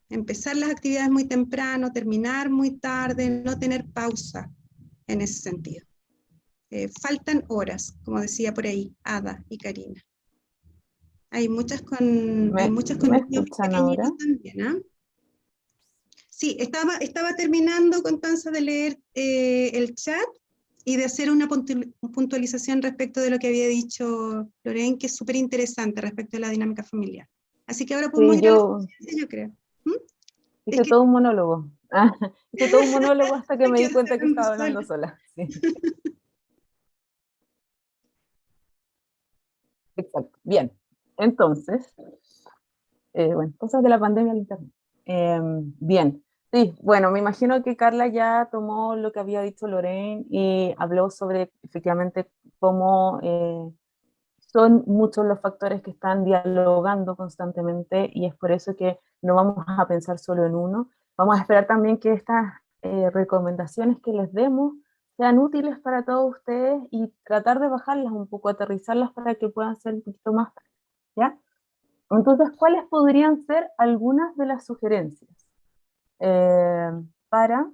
Speaker 4: empezar las actividades muy temprano, terminar muy tarde, no tener pausa en ese sentido. Faltan horas, como decía por ahí Ada y Karina. Hay muchas con
Speaker 1: ¿Me
Speaker 4: niños
Speaker 1: escuchan ahora?
Speaker 4: pequeñitos también, ¿ah? Sí, estaba terminando, Constanza, de leer el chat y de hacer una puntualización respecto de lo que había dicho Lorraine, que es súper interesante respecto a la dinámica familiar. Así que ahora podemos
Speaker 1: Sí,
Speaker 4: ir a la
Speaker 1: yo
Speaker 4: siguiente, yo creo. ¿Mm? Es
Speaker 1: hice
Speaker 4: que
Speaker 1: todo un monólogo. Hice todo un monólogo hasta que me di
Speaker 4: quedaste
Speaker 1: cuenta que
Speaker 4: hablando
Speaker 1: estaba hablando
Speaker 4: sola.
Speaker 1: sola. Sí, exacto. Bien. Entonces, bueno, cosas de la pandemia al internet. Bien. Sí, bueno, me imagino que Carla ya tomó lo que había dicho Lorraine y habló sobre efectivamente cómo son muchos los factores que están dialogando constantemente y es por eso que no vamos a pensar solo en uno. Vamos a esperar también que estas recomendaciones que les demos sean útiles para todos ustedes y tratar de bajarlas un poco, aterrizarlas para que puedan ser un poquito más, ¿ya? Entonces, ¿cuáles podrían ser algunas de las sugerencias para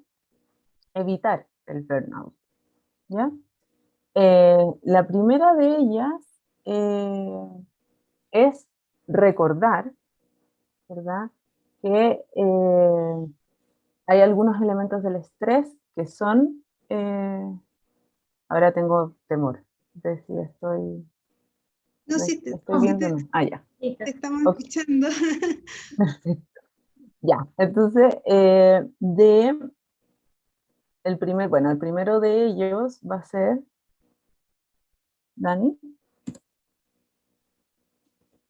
Speaker 1: evitar el burnout? ¿Ya? La primera de ellas es recordar, ¿verdad? Que hay algunos elementos del estrés que son Ahora tengo temor de si estoy,
Speaker 4: No, sí,
Speaker 1: estoy viendo o no. Ah, ya.
Speaker 4: te estamos
Speaker 1: Ok,
Speaker 4: escuchando.
Speaker 1: perfecto. Ya, entonces, bueno, el primero de ellos va a ser, Dani,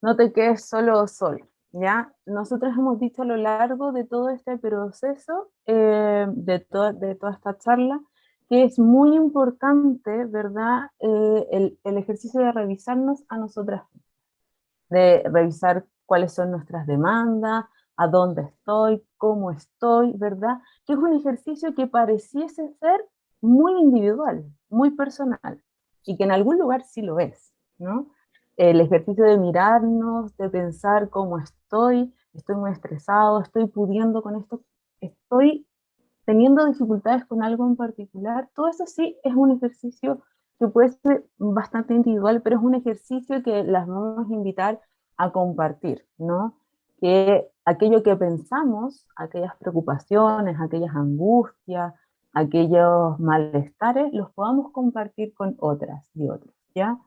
Speaker 1: no te quedes solo o sola, ¿ya? Nosotros hemos dicho a lo largo de todo este proceso, de toda esta charla, que es muy importante, ¿verdad? El ejercicio de revisarnos a nosotras, de revisar cuáles son nuestras demandas, a dónde estoy, cómo estoy, ¿verdad? Que es un ejercicio que pareciese ser muy individual, muy personal, y que en algún lugar sí lo es, ¿no? El ejercicio de mirarnos, de pensar cómo estoy muy estresado, estoy pudiendo con esto, estoy teniendo dificultades con algo en particular, todo eso sí es un ejercicio que puede ser bastante individual, pero es un ejercicio que las vamos a invitar a compartir, ¿no? Que aquello que pensamos, aquellas preocupaciones, aquellas angustias, aquellos malestares, los podamos compartir con otras y otros, ¿ya?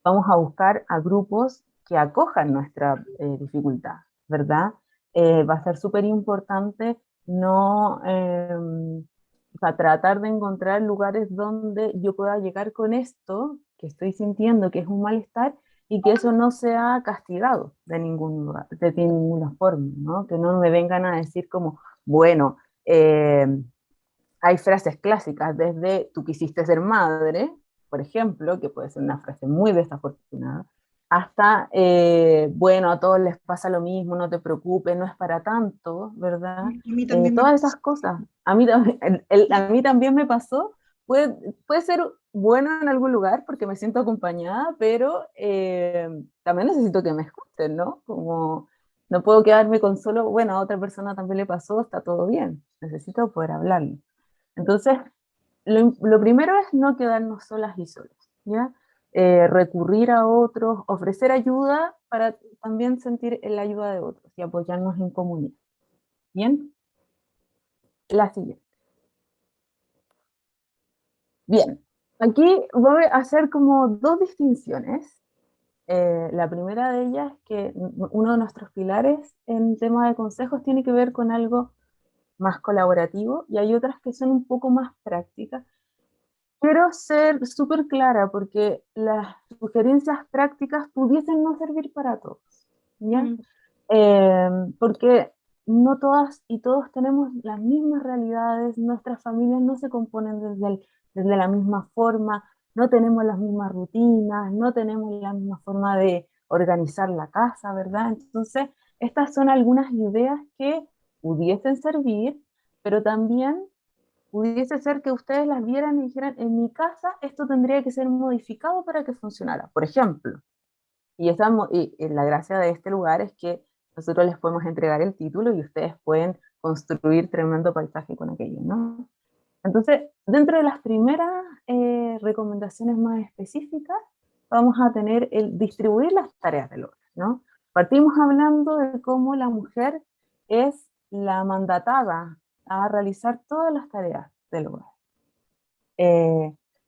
Speaker 1: Vamos a buscar a grupos que acojan nuestra dificultad, ¿verdad? Va a ser súper importante no, o sea, tratar de encontrar lugares donde yo pueda llegar con esto que estoy sintiendo que es un malestar y que eso no sea castigado de ningún lugar, de ninguna forma, ¿no? Que no me vengan a decir como, bueno, hay frases clásicas desde tú quisiste ser madre, por ejemplo, que puede ser una frase muy desafortunada, hasta, bueno, a todos les pasa lo mismo, no te preocupes, no es para tanto, ¿verdad?
Speaker 4: A mí también me
Speaker 1: Todas
Speaker 4: pasó.
Speaker 1: esas cosas. A mí, a mí también me pasó. Puede ser bueno en algún lugar porque me siento acompañada, pero también necesito que me escuchen, ¿no? Como no puedo quedarme con solo, bueno, a otra persona también le pasó, está todo bien. Necesito poder hablarlo. Entonces, lo primero es no quedarnos solas y solos, ¿ya? Recurrir a otros, ofrecer ayuda para también sentir la ayuda de otros y apoyarnos en comunidad. Bien, la siguiente. Bien, aquí voy a hacer como dos distinciones. La primera de ellas es que uno de nuestros pilares en tema de consejos tiene que ver con algo más colaborativo y hay otras que son un poco más prácticas. Quiero ser súper clara porque las sugerencias prácticas pudiesen no servir para todos, ¿ya?
Speaker 5: Mm.
Speaker 1: Porque no todas y todos tenemos las mismas realidades, nuestras familias no se componen desde la misma forma, no tenemos las mismas rutinas, no tenemos la misma forma de organizar la casa, ¿verdad? Entonces, estas son algunas ideas que pudiesen servir, pero también pudiese ser que ustedes las vieran y dijeran, en mi casa esto tendría que ser modificado para que funcionara, por ejemplo. Y la gracia de este lugar es que nosotros les podemos entregar el título y ustedes pueden construir tremendo paisaje con aquello, ¿no? Entonces, dentro de las primeras recomendaciones más específicas, vamos a tener el distribuir las tareas del hogar, ¿no? Partimos hablando de cómo la mujer es la mandatada a realizar todas las tareas del hogar.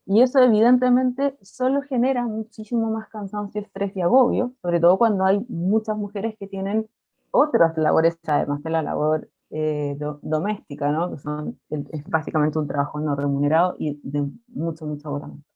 Speaker 1: Y eso evidentemente solo genera muchísimo más cansancio, estrés y agobio, sobre todo cuando hay muchas mujeres que tienen otras labores, además de la labor doméstica, ¿no? Que es básicamente un trabajo no remunerado y de mucho, mucho agotamiento.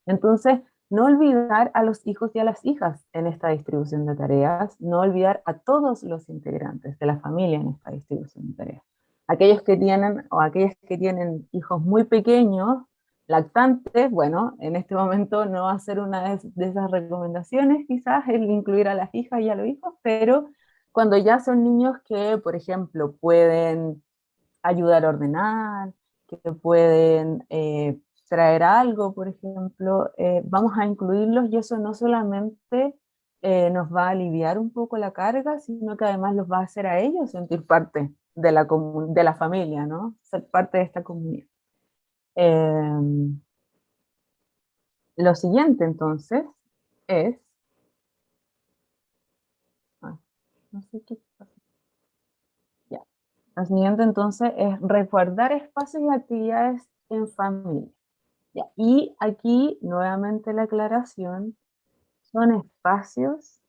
Speaker 1: Entonces, no olvidar a los hijos y a las hijas en esta distribución de tareas, no olvidar a todos los integrantes de la familia en esta distribución de tareas. Aquellos que tienen o aquellas que tienen hijos muy pequeños, lactantes, bueno, en este momento no va a ser una de esas recomendaciones, quizás el incluir a las hijas y a los hijos, pero cuando ya son niños que, por ejemplo, pueden ayudar a ordenar, que pueden traer algo, por ejemplo, vamos a incluirlos y eso no solamente nos va a aliviar un poco la carga, sino que además los va a hacer a ellos sentir parte de la familia, ¿no? Ser parte de esta comunidad. Lo siguiente entonces es, no sé qué pasa. Ya. Lo siguiente entonces es resguardar espacios y actividades en familia. Ya, y aquí nuevamente la aclaración, son espacios,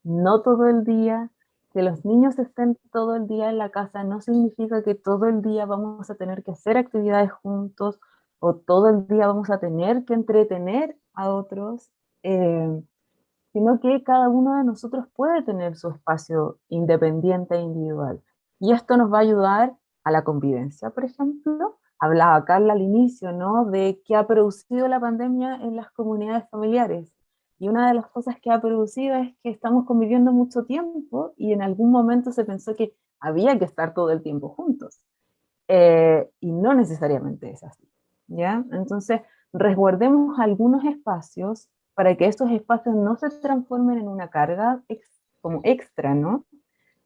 Speaker 1: no todo el día. Que los niños estén todo el día en la casa no significa que todo el día vamos a tener que hacer actividades juntos o todo el día vamos a tener que entretener a otros, sino que cada uno de nosotros puede tener su espacio independiente e individual. Y esto nos va a ayudar a la convivencia, por ejemplo. Hablaba Carla al inicio, ¿no?, de qué ha producido la pandemia en las comunidades familiares. Y una de las cosas que ha producido es que estamos conviviendo mucho tiempo y en algún momento se pensó que había que estar todo el tiempo juntos. Y no necesariamente es así, ¿ya? Entonces, resguardemos algunos espacios para que esos espacios no se transformen en una carga como extra, ¿no?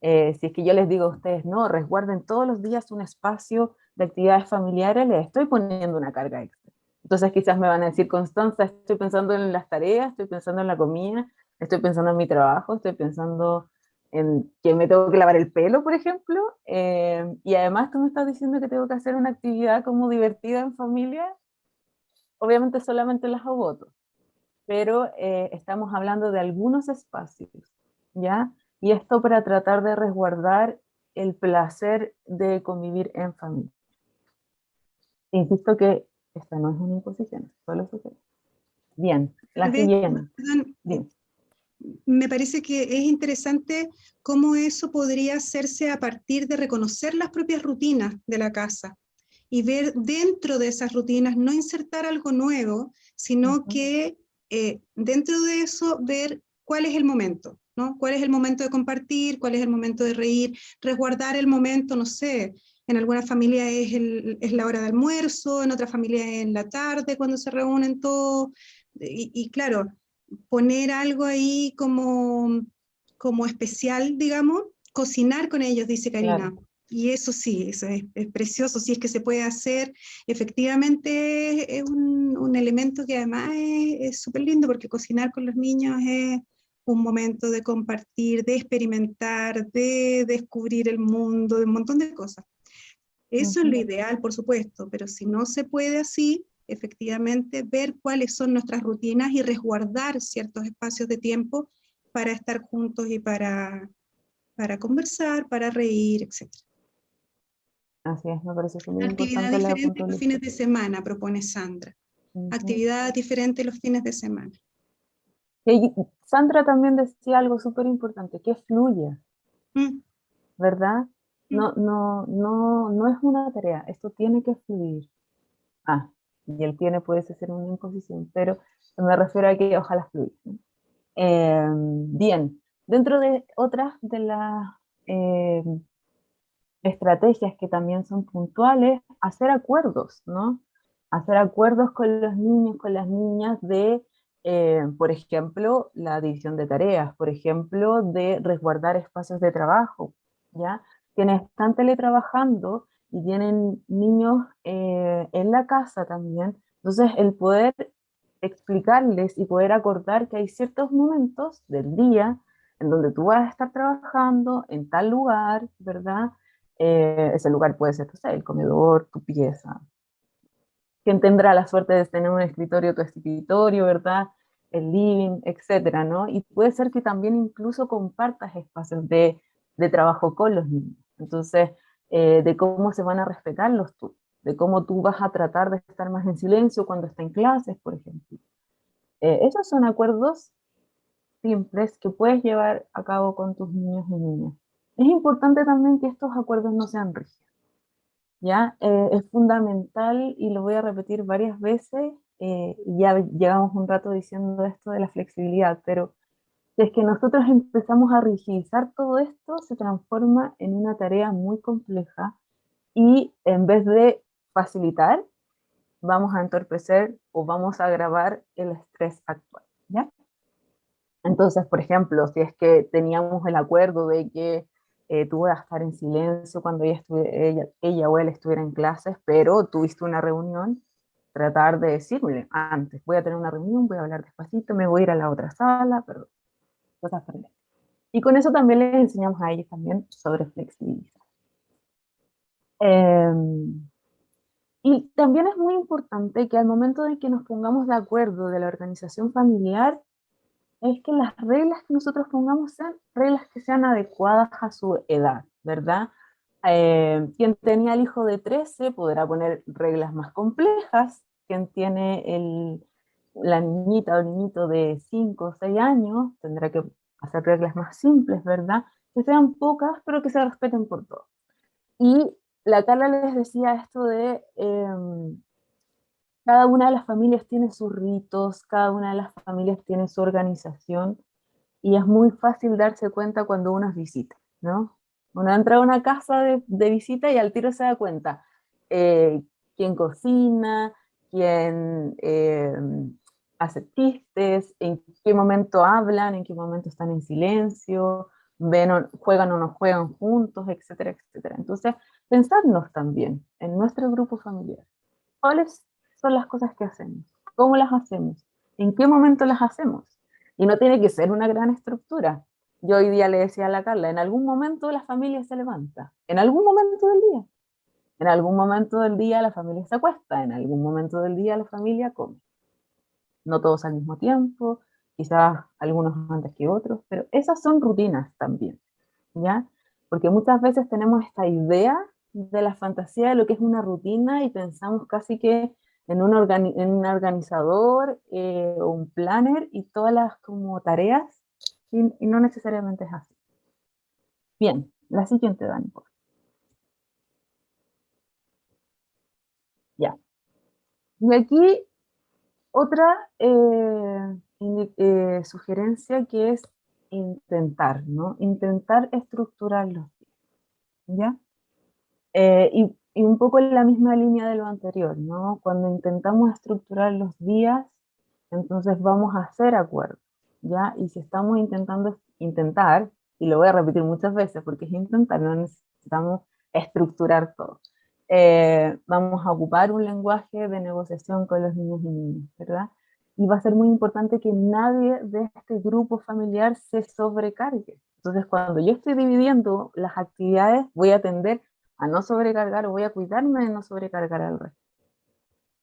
Speaker 1: Si es que yo les digo a ustedes, no, resguarden todos los días un espacio de actividades familiares, les estoy poniendo una carga extra. Entonces quizás me van a decir, Constanza, estoy pensando en las tareas, estoy pensando en la comida, estoy pensando en mi trabajo, estoy pensando en que me tengo que lavar el pelo, por ejemplo, y además tú me estás diciendo que tengo que hacer una actividad como divertida en familia, obviamente solamente las agoto, pero estamos hablando de algunos espacios, ¿ya? Y esto para tratar de resguardar el placer de convivir en familia. Insisto que esta no es una imposición, solo sucede. Bien, la siguiente. Bien.
Speaker 4: Me parece que es interesante cómo eso podría hacerse a partir de reconocer las propias rutinas de la casa y ver dentro de esas rutinas, no insertar algo nuevo, sino que dentro de eso ver cuál es el momento, ¿no? ¿Cuál es el momento de compartir? ¿Cuál es el momento de reír? Resguardar el momento, no sé, en alguna familia es la hora de almuerzo, en otra familia es en la tarde cuando se reúnen todos, y claro, poner algo ahí como especial, digamos, cocinar con ellos, dice Karina.
Speaker 1: Claro.
Speaker 4: Y eso sí, eso es precioso, si es que se puede hacer. Efectivamente es un elemento que además es súper lindo porque cocinar con los niños es un momento de compartir, de experimentar, de descubrir el mundo, de un montón de cosas. Eso es lo ideal, por supuesto, pero si no se puede así, efectivamente, ver cuáles son nuestras rutinas y resguardar ciertos espacios de tiempo para estar juntos y para conversar, para reír, etc.
Speaker 1: Así es, me parece súper
Speaker 4: Actividad
Speaker 1: importante la
Speaker 4: diferente los fines
Speaker 1: puntualización.
Speaker 4: de semana, propone Sandra. Actividad diferente los fines de semana.
Speaker 1: Y Sandra también decía algo súper importante, que fluya,
Speaker 4: Mm,
Speaker 1: ¿verdad?
Speaker 4: mm.
Speaker 1: No es una tarea, esto tiene que fluir. Ah, y el tiene puede ser una imposición, pero me refiero a que ojalá fluya, ¿no? Bien, dentro de otras de las eh, estrategias que también son puntuales, hacer acuerdos, ¿no? Hacer acuerdos con los niños, con las niñas de, por ejemplo, la división de tareas, por ejemplo, de resguardar espacios de trabajo, ¿ya? Quienes están teletrabajando y tienen niños en la casa también, entonces el poder explicarles y poder acordar que hay ciertos momentos del día en donde tú vas a estar trabajando en tal lugar, ¿verdad? Ese lugar puede ser, no sé, el comedor, tu pieza. Quien tendrá la suerte de tener un escritorio, tu escritorio, ¿verdad? El living, etcétera, ¿no? Y puede ser que también incluso compartas espacios de trabajo con los niños. Entonces, de cómo se van a respetar los tú, de cómo tú vas a tratar de estar más en silencio cuando está en clases, por ejemplo. Esos son acuerdos simples que puedes llevar a cabo con tus niños y niñas. Es importante también que estos acuerdos no sean rígidos, ¿ya? Es fundamental, y lo voy a repetir varias veces, y ya llevamos un rato diciendo esto de la flexibilidad, pero si es que nosotros empezamos a rigidizar todo esto, se transforma en una tarea muy compleja y en vez de facilitar, vamos a entorpecer o vamos a agravar el estrés actual, ¿ya? Entonces, por ejemplo, si es que teníamos el acuerdo de que tú vas a estar en silencio cuando ella o él estuviera en clases, pero tuviste una reunión, tratar de decirle antes, voy a tener una reunión, voy a hablar despacito, me voy a ir a la otra sala, perdón, cosas por el estilo. Y con eso también les enseñamos a ellos también sobre flexibilidad. Y también es muy importante que al momento de que nos pongamos de acuerdo de la organización familiar, es que las reglas que nosotros pongamos sean reglas que sean adecuadas a su edad, ¿verdad? Quien tenía el hijo de 13 podrá poner reglas más complejas, quien tiene la niñita o niñito de 5 o 6 años tendrá que hacer reglas más simples, ¿verdad? Que sean pocas, pero que se respeten por todos. Y la Carla les decía esto de cada una de las familias tiene sus ritos, cada una de las familias tiene su organización, y es muy fácil darse cuenta cuando uno es visita, ¿no? Uno entra a una casa de visita y al tiro se da cuenta quién cocina, quién hace chistes, en qué momento hablan, en qué momento están en silencio, juegan o no juegan juntos, etcétera, etcétera. Entonces, pensarnos también en nuestro grupo familiar. ¿Cuáles son las cosas que hacemos? ¿Cómo las hacemos? ¿En qué momento las hacemos? Y no tiene que ser una gran estructura. Yo hoy día le decía a la Carla, en algún momento la familia se levanta, en algún momento del día. En algún momento del día la familia se acuesta, en algún momento del día la familia come. No todos al mismo tiempo, quizás algunos antes que otros, pero esas son rutinas también, ¿ya? Porque muchas veces tenemos esta idea de la fantasía de lo que es una rutina y pensamos casi que en un organizador o un planner y todas las como tareas, y no necesariamente es así. Bien, la siguiente, Dani. Ya. Y aquí otra sugerencia que es intentar, ¿no? Intentar estructurar los días, ¿ya? Y un poco en la misma línea de lo anterior, ¿no? Cuando intentamos estructurar los días, entonces vamos a hacer acuerdos, ¿ya? Y si estamos intentar, y lo voy a repetir muchas veces porque es intentar, no necesitamos estructurar todo. Vamos a ocupar un lenguaje de negociación con los niños y niñas, ¿verdad? Y va a ser muy importante que nadie de este grupo familiar se sobrecargue. Entonces, cuando yo estoy dividiendo las actividades, voy a tender a no sobrecargar o voy a cuidarme de no sobrecargar al resto.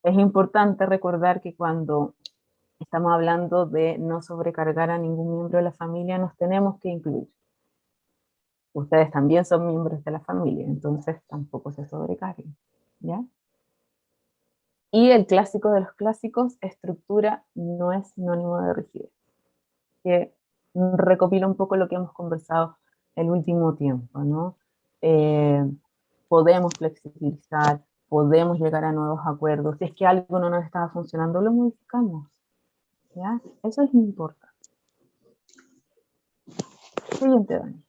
Speaker 1: Es importante recordar que cuando estamos hablando de no sobrecargar a ningún miembro de la familia, nos tenemos que incluir. Ustedes también son miembros de la familia, entonces tampoco se sobrecarguen, ¿ya? Y el clásico de los clásicos, estructura no es sinónimo de rigidez. Que recopila un poco lo que hemos conversado el último tiempo, ¿no? Podemos flexibilizar, podemos llegar a nuevos acuerdos. Si es que algo no nos estaba funcionando, lo modificamos, ¿ya? Eso es importante. Siguiente, Dani.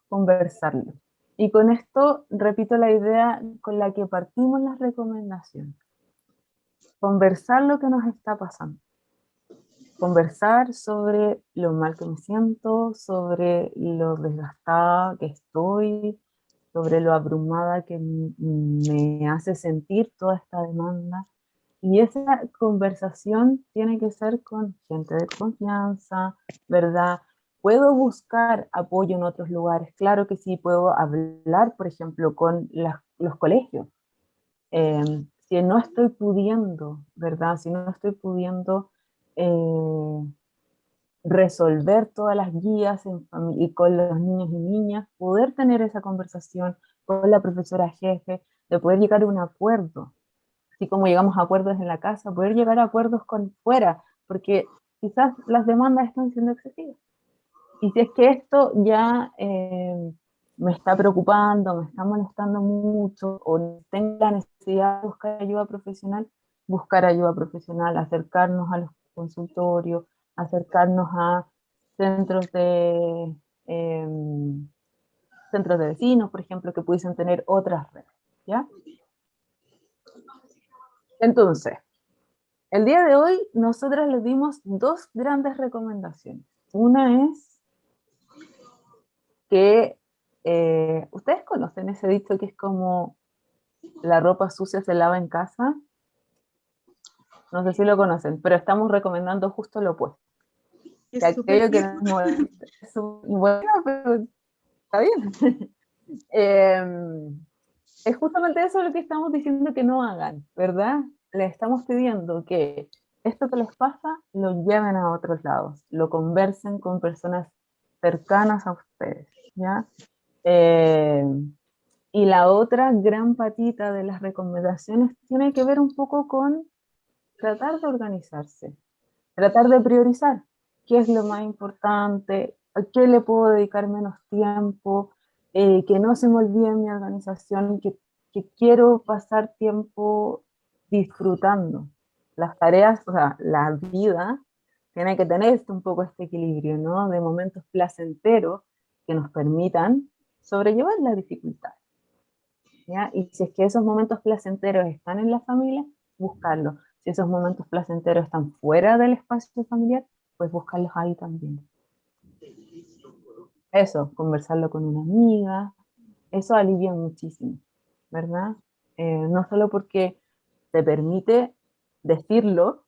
Speaker 1: Conversarlo. Y con esto repito la idea con la que partimos las recomendaciones. Conversar lo que nos está pasando. Conversar sobre lo mal que me siento, sobre lo desgastada que estoy, sobre lo abrumada que me hace sentir toda esta demanda. Y esa conversación tiene que ser con gente de confianza, ¿verdad? ¿Puedo buscar apoyo en otros lugares? Claro que sí, puedo hablar, por ejemplo, con los colegios. Si no estoy pudiendo, ¿verdad? Si no estoy pudiendo resolver todas las guías y con los niños y niñas, poder tener esa conversación con la profesora jefe, de poder llegar a un acuerdo, así como llegamos a acuerdos en la casa, poder llegar a acuerdos con fuera, porque quizás las demandas están siendo excesivas. Y si es que esto ya me está preocupando, me está molestando mucho, o tengo la necesidad de buscar ayuda profesional, acercarnos a los consultorios, acercarnos a centros centros de vecinos, por ejemplo, que pudiesen tener otras redes, ¿ya? Entonces, el día de hoy nosotras les dimos dos grandes recomendaciones. Una es que ustedes conocen ese dicho que es como la ropa sucia se lava en casa. No sé si lo conocen, pero estamos recomendando justo lo opuesto.
Speaker 4: Es
Speaker 1: Que
Speaker 4: súper
Speaker 1: aquello que
Speaker 4: viejo.
Speaker 1: nos molesta es bueno, pero está bien. es justamente eso lo que estamos diciendo que no hagan, ¿verdad? Les estamos pidiendo que esto que les pasa lo lleven a otros lados, lo conversen con personas cercanas a ustedes, ¿ya? Eh, y la otra gran patita de las recomendaciones tiene que ver un poco con tratar de organizarse, tratar de priorizar qué es lo más importante, a qué le puedo dedicar menos tiempo, que no se me olvide mi organización, que quiero pasar tiempo disfrutando. Las tareas, o sea, la vida tiene que tener un poco este equilibrio, ¿no? De momentos placenteros que nos permitan sobrellevar la dificultad, ¿ya? Y si es que esos momentos placenteros están en la familia, buscarlos. Si esos momentos placenteros están fuera del espacio familiar, pues buscarlos ahí también. Eso, conversarlo con una amiga, eso alivia muchísimo, ¿verdad? No solo porque te permite decirlo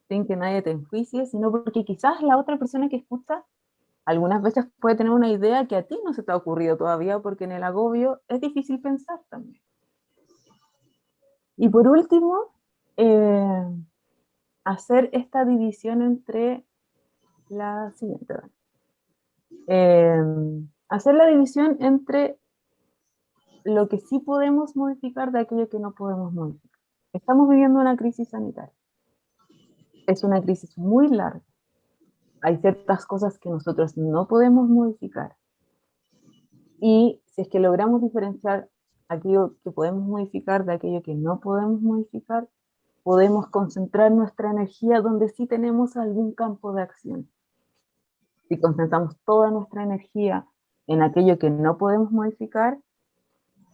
Speaker 1: sin que nadie te enjuicie, sino porque quizás la otra persona que escucha algunas veces puede tener una idea que a ti no se te ha ocurrido todavía, porque en el agobio es difícil pensar también. Y por último, hacer esta división entre la siguiente. Hacer la división entre lo que sí podemos modificar de aquello que no podemos modificar. Estamos viviendo una crisis sanitaria. Es una crisis muy larga. Hay ciertas cosas que nosotros no podemos modificar. Y si es que logramos diferenciar aquello que podemos modificar de aquello que no podemos modificar, podemos concentrar nuestra energía donde sí tenemos algún campo de acción. Si concentramos toda nuestra energía en aquello que no podemos modificar,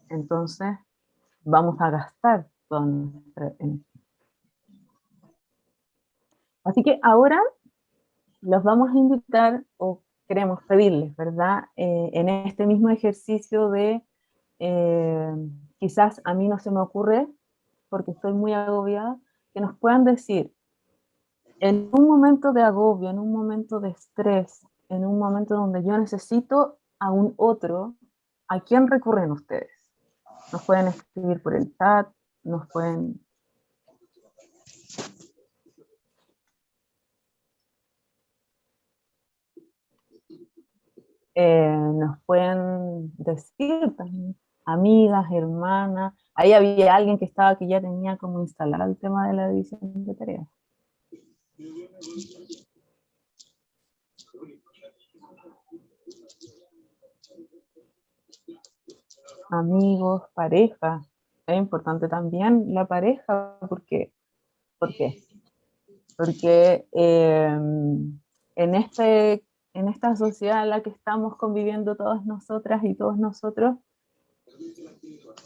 Speaker 1: entonces vamos a gastar toda nuestra energía. Así que ahora los vamos a invitar, o queremos pedirles, ¿verdad? En este mismo ejercicio de quizás a mí no se me ocurre porque estoy muy agobiada, que nos puedan decir en un momento de agobio, en un momento de estrés, en un momento donde yo necesito a un otro, ¿a quién recurren ustedes? Nos pueden escribir por el chat, nos pueden... nos pueden decir también, amigas, hermanas. Ahí había alguien que estaba que ya tenía como instalado el tema de la división de tareas. Amigos, pareja. Es importante también la pareja, ¿por qué? Porque en esta sociedad en la que estamos conviviendo todas nosotras y todos nosotros,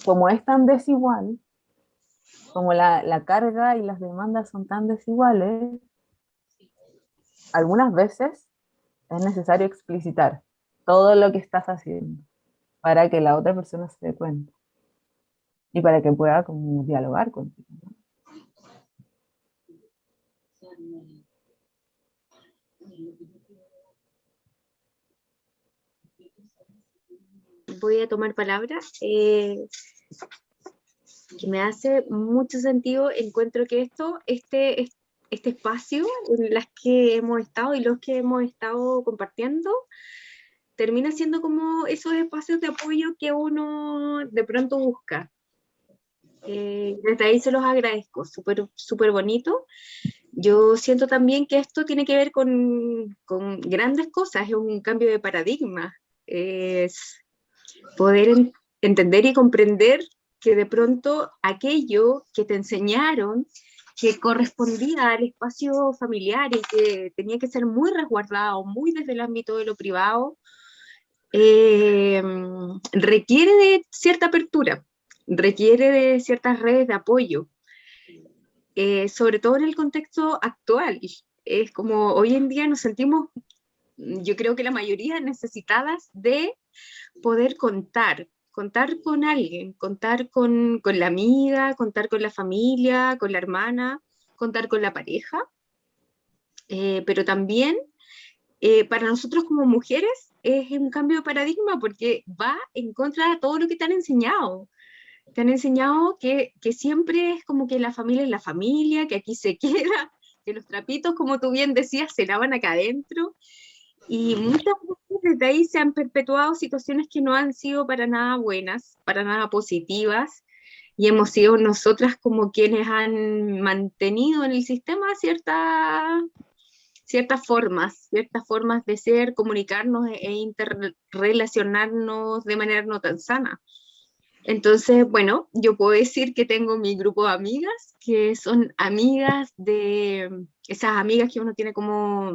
Speaker 1: como es tan desigual, como la carga y las demandas son tan desiguales, algunas veces es necesario explicitar todo lo que estás haciendo para que la otra persona se dé cuenta y para que pueda como dialogar contigo, ¿no?
Speaker 5: Voy a tomar palabra, que me hace mucho sentido. Encuentro que este espacio en las que hemos estado y los que hemos estado compartiendo, termina siendo como esos espacios de apoyo que uno de pronto busca. Desde ahí se los agradezco, súper bonito. Yo siento también que esto tiene que ver con grandes cosas, es un cambio de paradigma, es poder entender y comprender que de pronto aquello que te enseñaron, que correspondía al espacio familiar y que tenía que ser muy resguardado, muy desde el ámbito de lo privado, requiere de cierta apertura, requiere de ciertas redes de apoyo, sobre todo en el contexto actual. Es como hoy en día nos sentimos, yo creo que la mayoría, necesitadas de poder contar con alguien, contar con la amiga, contar con la familia, con la hermana, contar con la pareja, pero también para nosotros como mujeres es un cambio de paradigma porque va en contra de todo lo que te han enseñado. te han enseñado que siempre es como que la familia es la familia, que aquí se queda, que los trapitos, como tú bien decías, se lavan acá adentro, y muchas veces desde ahí se han perpetuado situaciones que no han sido para nada buenas, para nada positivas, y hemos sido nosotras como quienes han mantenido en el sistema ciertas formas de ser, comunicarnos e interrelacionarnos de manera no tan sana. Entonces, bueno, yo puedo decir que tengo mi grupo de amigas, que son amigas de esas amigas que uno tiene como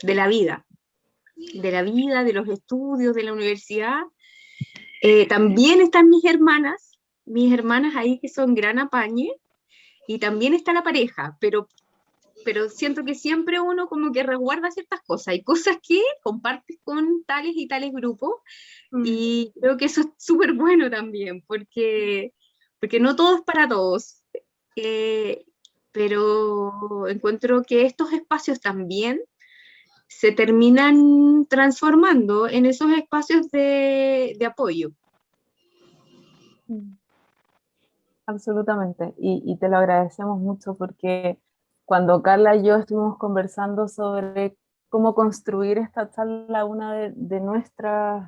Speaker 5: de la vida, de los estudios, de la universidad. También están mis hermanas ahí que son gran apañe, y también está la pareja, pero siento que siempre uno como que resguarda ciertas cosas, hay cosas que compartes con tales y tales grupos, y creo que eso es súper bueno también, porque no todo es para todos, eh, pero encuentro que estos espacios también se terminan transformando en esos espacios de apoyo.
Speaker 1: Absolutamente, y te lo agradecemos mucho porque cuando Carla y yo estuvimos conversando sobre cómo construir esta charla, una de nuestros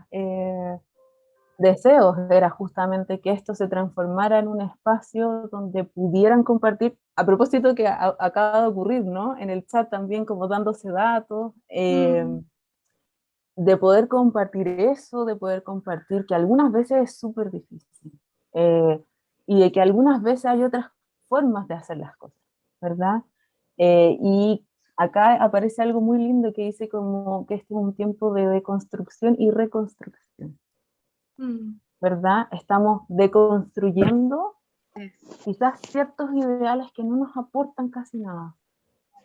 Speaker 1: deseos era justamente que esto se transformara en un espacio donde pudieran compartir, a propósito que acaba de ocurrir, ¿no? En el chat también como dándose datos, de poder compartir eso, de poder compartir que algunas veces es súper difícil. Y de que algunas veces hay otras formas de hacer las cosas, ¿verdad? Y acá aparece algo muy lindo que dice como que este es un tiempo de deconstrucción y reconstrucción, ¿verdad? Estamos deconstruyendo quizás ciertos ideales que no nos aportan casi nada,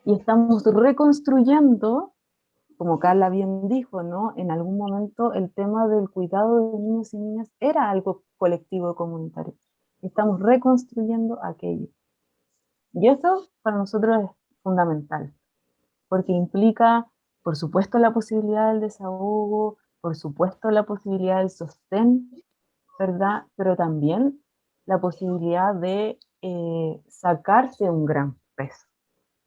Speaker 1: y estamos reconstruyendo, como Carla bien dijo, ¿no? En algún momento el tema del cuidado de niños y niñas era algo colectivo y comunitario. Estamos reconstruyendo aquello. Y eso para nosotros es fundamental, porque implica, por supuesto, la posibilidad del desahogo, por supuesto, la posibilidad del sostén, ¿verdad? Pero también la posibilidad de sacarse un gran peso,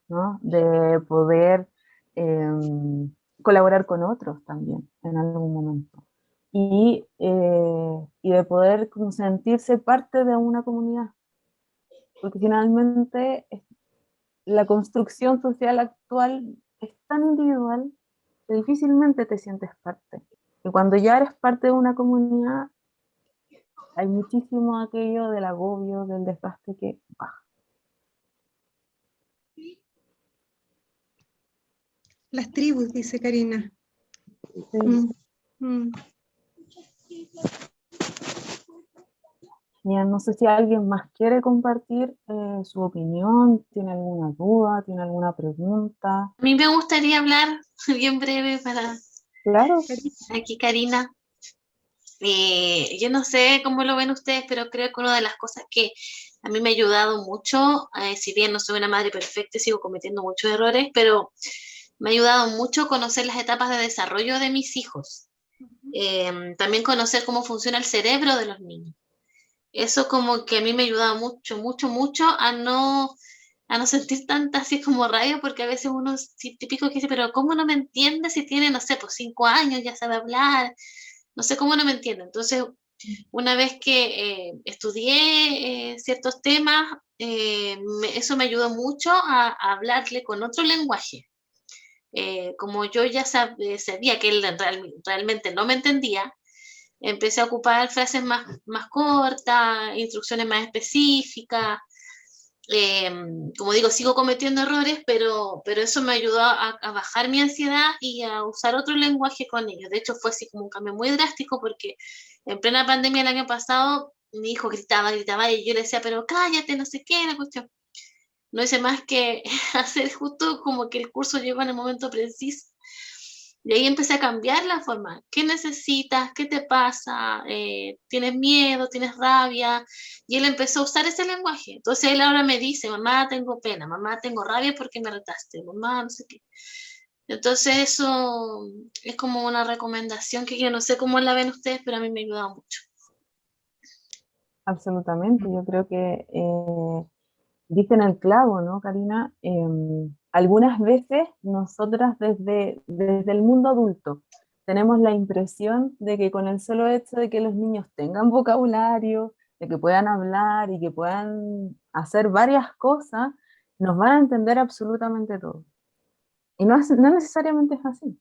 Speaker 1: ¿no? De poder colaborar con otros también en algún momento. Y de poder como sentirse parte de una comunidad, porque finalmente la construcción social actual es tan individual que difícilmente te sientes parte. Y cuando ya eres parte de una comunidad, hay muchísimo aquello del agobio, del desgaste que baja.
Speaker 4: Las tribus, dice Karina.
Speaker 1: Sí.
Speaker 4: Mm.
Speaker 1: Bien, no sé si alguien más quiere compartir su opinión, tiene alguna duda, tiene alguna pregunta.
Speaker 6: A mí me gustaría hablar bien breve para
Speaker 1: Claro.
Speaker 6: aquí, Karina. Yo no sé cómo lo ven ustedes, pero creo que una de las cosas que a mí me ha ayudado mucho, si bien no soy una madre perfecta y sigo cometiendo muchos errores, pero me ha ayudado mucho conocer las etapas de desarrollo de mis hijos. También conocer cómo funciona el cerebro de los niños. Eso como que a mí me ha ayudado mucho, mucho, mucho a no sentir tanta así como rabia, porque a veces uno es típico que dice, pero ¿cómo no me entiende si tiene, no sé, pues 5 años, ya sabe hablar? No sé cómo no me entiende. Entonces, una vez que estudié ciertos temas, eso me ayudó mucho a hablarle con otro lenguaje. Como yo ya sabía que él realmente no me entendía, empecé a ocupar frases más cortas, instrucciones más específicas. Como digo, sigo cometiendo errores, pero eso me ayudó a bajar mi ansiedad y a usar otro lenguaje con ellos. De hecho, fue así como un cambio muy drástico porque en plena pandemia el año pasado mi hijo gritaba y yo le decía, pero cállate, no sé qué, la cuestión. No hice más que hacer justo como que el curso llegó en el momento preciso. Y ahí empecé a cambiar la forma. ¿Qué necesitas? ¿Qué te pasa? ¿Tienes miedo? ¿Tienes rabia? Y él empezó a usar ese lenguaje. Entonces él ahora me dice, mamá, tengo pena, mamá, tengo rabia porque me retaste, mamá, no sé qué. Entonces eso es como una recomendación que yo no sé cómo la ven ustedes, pero a mí me ha ayudado mucho.
Speaker 1: absolutamente. Yo creo que diste en el clavo, ¿no, Karina? Algunas veces nosotras desde el mundo adulto tenemos la impresión de que con el solo hecho de que los niños tengan vocabulario, de que puedan hablar y que puedan hacer varias cosas, nos van a entender absolutamente todo. Y no necesariamente es así.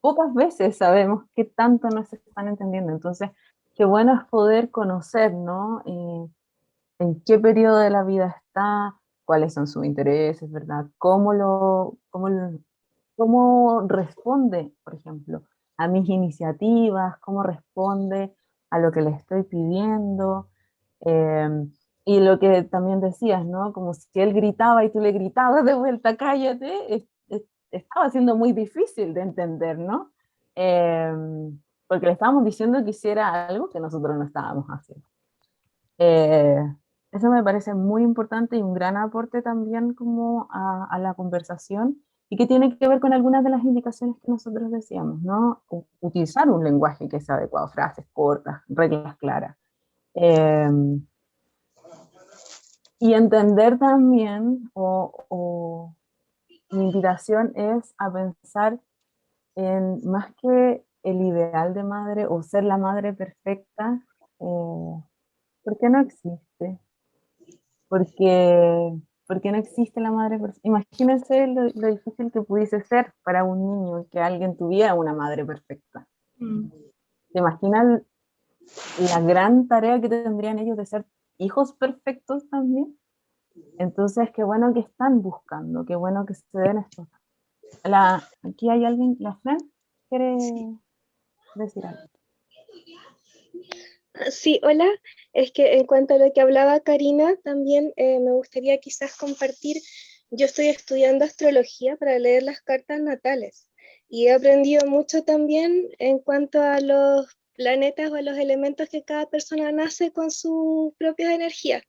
Speaker 1: Pocas veces sabemos qué tanto nos están entendiendo. Entonces, qué bueno es poder conocer, ¿no? En qué periodo de la vida está, cuáles son sus intereses, ¿verdad? Cómo responde, por ejemplo, a mis iniciativas, cómo responde a lo que le estoy pidiendo. Y lo que también decías, ¿no? Como si él gritaba y tú le gritabas de vuelta, cállate, estaba siendo muy difícil de entender, ¿no? Porque le estábamos diciendo que hiciera algo que nosotros no estábamos haciendo. Eso me parece muy importante y un gran aporte también como a la conversación y que tiene que ver con algunas de las indicaciones que nosotros decíamos, ¿no? Utilizar un lenguaje que sea adecuado, frases cortas, reglas claras. Y entender también, mi invitación es a pensar en más que el ideal de madre o ser la madre perfecta, ¿por qué no existe? Porque no existe la madre perfecta. Imagínense lo difícil que pudiese ser para un niño que alguien tuviera una madre perfecta. ¿Se imaginan la gran tarea que tendrían ellos de ser hijos perfectos también? Entonces, qué bueno que están buscando, qué bueno que se den esto. Aquí hay alguien, la Fran, ¿quiere decir algo?
Speaker 3: Sí, hola. Es que en cuanto a lo que hablaba Karina, también me gustaría quizás compartir, yo estoy estudiando astrología para leer las cartas natales y he aprendido mucho también en cuanto a los planetas o a los elementos que cada persona nace con sus propias energías,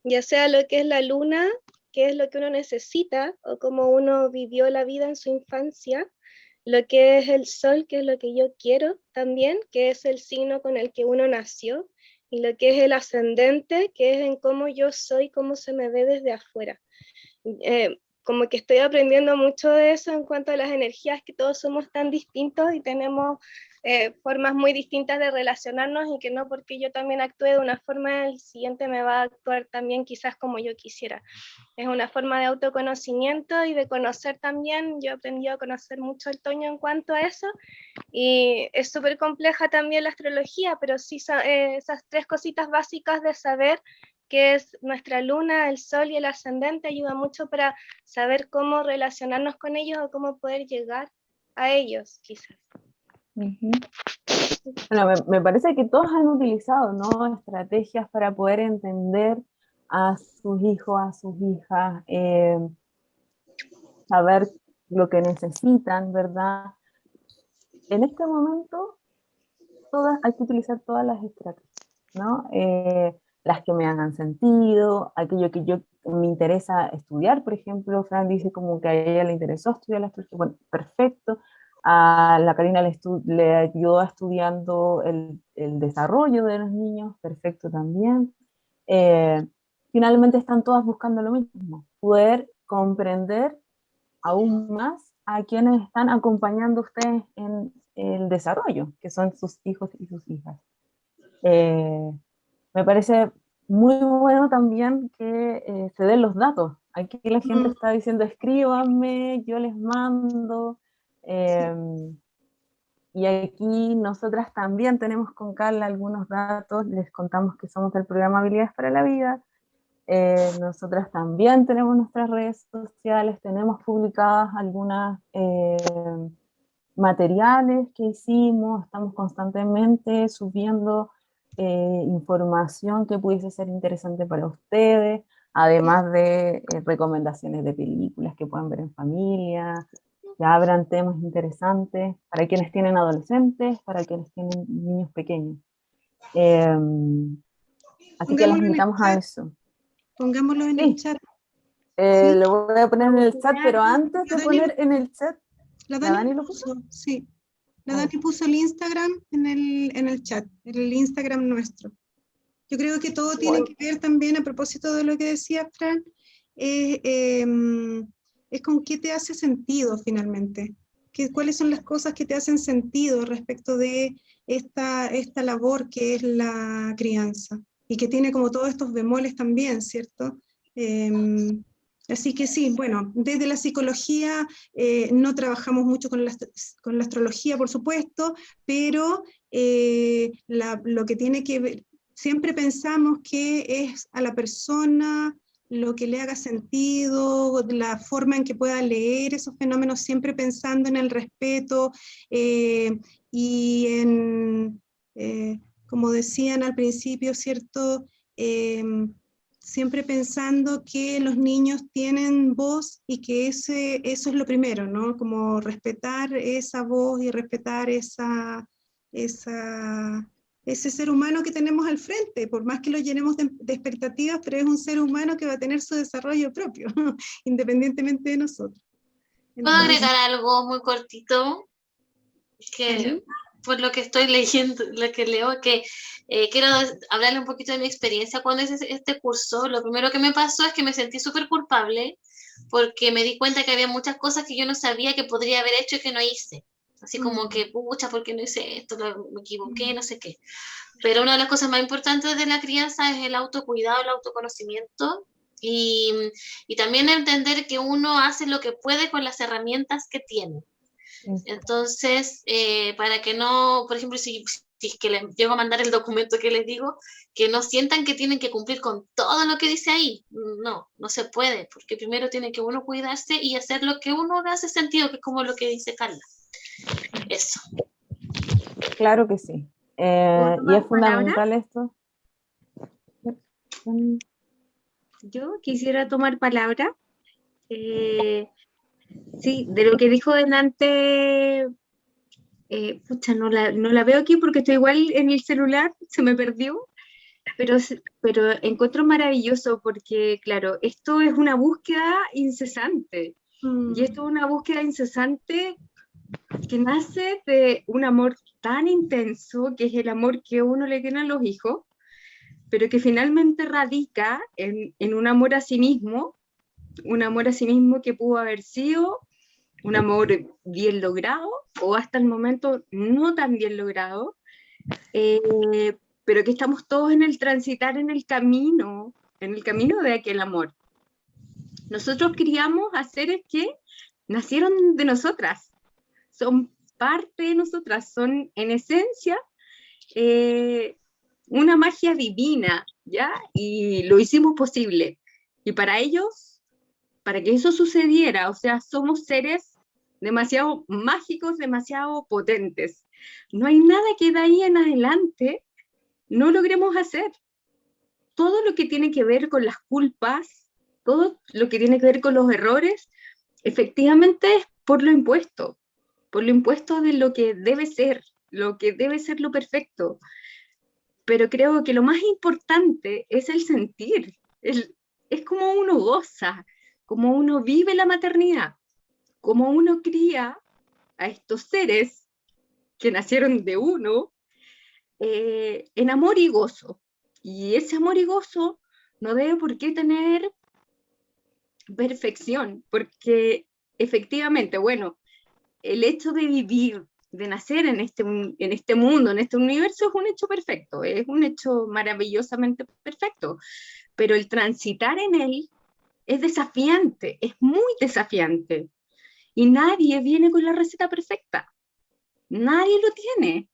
Speaker 3: ya sea lo que es la luna, que es lo que uno necesita o cómo uno vivió la vida en su infancia, lo que es el sol, que es lo que yo quiero también, que es el signo con el que uno nació, y lo que es el ascendente, que es en cómo yo soy, cómo se me ve desde afuera. Como que estoy aprendiendo mucho de eso en cuanto a las energías, que todos somos tan distintos y tenemos formas muy distintas de relacionarnos y que no porque yo también actúe de una forma, el siguiente me va a actuar también quizás como yo quisiera. Es una forma de autoconocimiento y de conocer también. Yo he aprendido a conocer mucho el Toño en cuanto a eso y es súper compleja también la astrología, pero sí esas tres cositas básicas de saber que es nuestra luna, el sol y el ascendente, ayuda mucho para saber cómo relacionarnos con ellos o cómo poder llegar a ellos, quizás.
Speaker 1: Bueno, me parece que todos han utilizado, ¿no? Estrategias para poder entender a sus hijos, a sus hijas, saber lo que necesitan, ¿verdad? En este momento hay que utilizar todas las estrategias, ¿no? Las que me hagan sentido, aquello que yo me interesa estudiar, por ejemplo, Fran dice como que a ella le interesó estudiar la astrología, bueno, perfecto. A la Karina le ayudó estudiando el desarrollo de los niños, perfecto también. Finalmente están todas buscando lo mismo, poder comprender aún más a quienes están acompañando a ustedes en el desarrollo, que son sus hijos y sus hijas. Me parece muy bueno también que se den los datos. Aquí la gente está diciendo, escríbanme, yo les mando. Y aquí nosotras también tenemos con Carla algunos datos, les contamos que somos del programa Habilidades para la Vida. Nosotras también tenemos nuestras redes sociales, tenemos publicadas algunas materiales que hicimos, estamos constantemente subiendo información que pudiese ser interesante para ustedes, además de recomendaciones de películas que puedan ver en familia, ya habrán temas interesantes para quienes tienen adolescentes, para quienes tienen niños pequeños. Así que las invitamos a eso.
Speaker 4: Pongámoslo en el chat.
Speaker 1: ¿Sí? Lo voy a poner en el chat, pero antes de poner en el chat,
Speaker 4: ¿La Dani lo puso? Sí. La Dani puso el Instagram en el chat, el Instagram nuestro. Yo creo que todo tiene que ver también, a propósito de lo que decía Fran, es con qué te hace sentido finalmente. ¿Cuáles son las cosas que te hacen sentido respecto de esta labor que es la crianza? Y que tiene como todos estos bemoles también, ¿cierto? Así que sí, bueno, desde la psicología no trabajamos mucho con la astrología, por supuesto, pero lo que tiene que ver, siempre pensamos que es a la persona lo que le haga sentido, la forma en que pueda leer esos fenómenos, siempre pensando en el respeto y en, como decían al principio, ¿cierto? Siempre pensando que los niños tienen voz y que eso es lo primero, ¿no? Como respetar esa voz y respetar ese ser humano que tenemos al frente, por más que lo llenemos de expectativas, pero es un ser humano que va a tener su desarrollo propio, independientemente de nosotros.
Speaker 6: ¿Puedo agregar algo muy cortito? Que por lo que estoy leyendo, lo que leo, que quiero hablarle un poquito de mi experiencia cuando hice este curso. Lo primero que me pasó es que me sentí súper culpable porque me di cuenta que había muchas cosas que yo no sabía que podría haber hecho y que no hice. Así como que, pucha, ¿por qué no hice esto? Me equivoqué, no sé qué. Pero una de las cosas más importantes de la crianza es el autocuidado, el autoconocimiento y también entender que uno hace lo que puede con las herramientas que tiene. Entonces, para que no, por ejemplo, si es que les llego a mandar el documento que les digo, que no sientan que tienen que cumplir con todo lo que dice ahí. No, no se puede, porque primero tiene que uno cuidarse y hacer lo que uno le hace sentido, que es como lo que dice Carla. Eso.
Speaker 1: Claro que sí. Y es fundamental esto.
Speaker 5: Yo quisiera tomar palabra. Sí, de lo que dijo delante, pucha, no la veo aquí porque estoy igual en el celular, se me perdió, pero encuentro maravilloso porque, claro, esto es una búsqueda incesante, y esto es una búsqueda incesante que nace de un amor tan intenso, que es el amor que uno le tiene a los hijos, pero que finalmente radica en un amor a sí mismo, que pudo haber sido un amor bien logrado o hasta el momento no tan bien logrado, pero que estamos todos en el transitar en el camino de aquel amor. Nosotros criamos a seres que nacieron de nosotras, son parte de nosotras, son en esencia una magia divina, ¿ya? Y lo hicimos posible. Y para ellos, para que eso sucediera, o sea, somos seres demasiado mágicos, demasiado potentes. No hay nada que de ahí en adelante no logremos hacer. Todo lo que tiene que ver con las culpas, todo lo que tiene que ver con los errores, efectivamente es por lo impuesto de lo que debe ser lo perfecto. Pero creo que lo más importante es el sentir, es como uno goza, como uno vive la maternidad, como uno cría a estos seres que nacieron de uno en amor y gozo. Y ese amor y gozo no debe por qué tener perfección, porque efectivamente, bueno, el hecho de vivir, de nacer en este mundo, en este universo, es un hecho perfecto, es un hecho maravillosamente perfecto, pero el transitar en él es desafiante, es muy desafiante. Y nadie viene con la receta perfecta. Nadie lo tiene.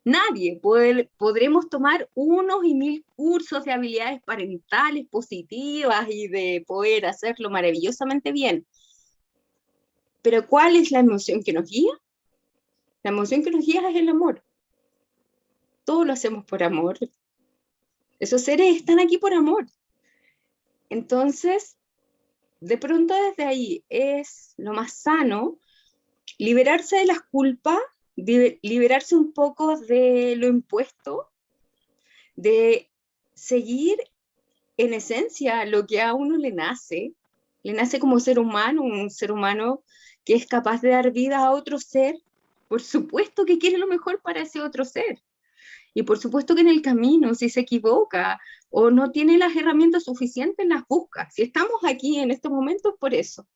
Speaker 5: Nadie. Podremos tomar unos y mil cursos de habilidades parentales positivas y de poder hacerlo maravillosamente bien. Pero ¿cuál es la emoción que nos guía? La emoción que nos guía es el amor. Todo lo hacemos por amor. Esos seres están aquí por amor. Entonces, de pronto desde ahí es lo más sano liberarse de las culpas, liberarse un poco de lo impuesto, de seguir en esencia lo que a uno le nace como ser humano, un ser humano que es capaz de dar vida a otro ser, por supuesto que quiere lo mejor para ese otro ser. Y por supuesto que en el camino, si se equivoca o no tiene las herramientas suficientes, las busca. Si estamos aquí en este momento es por eso.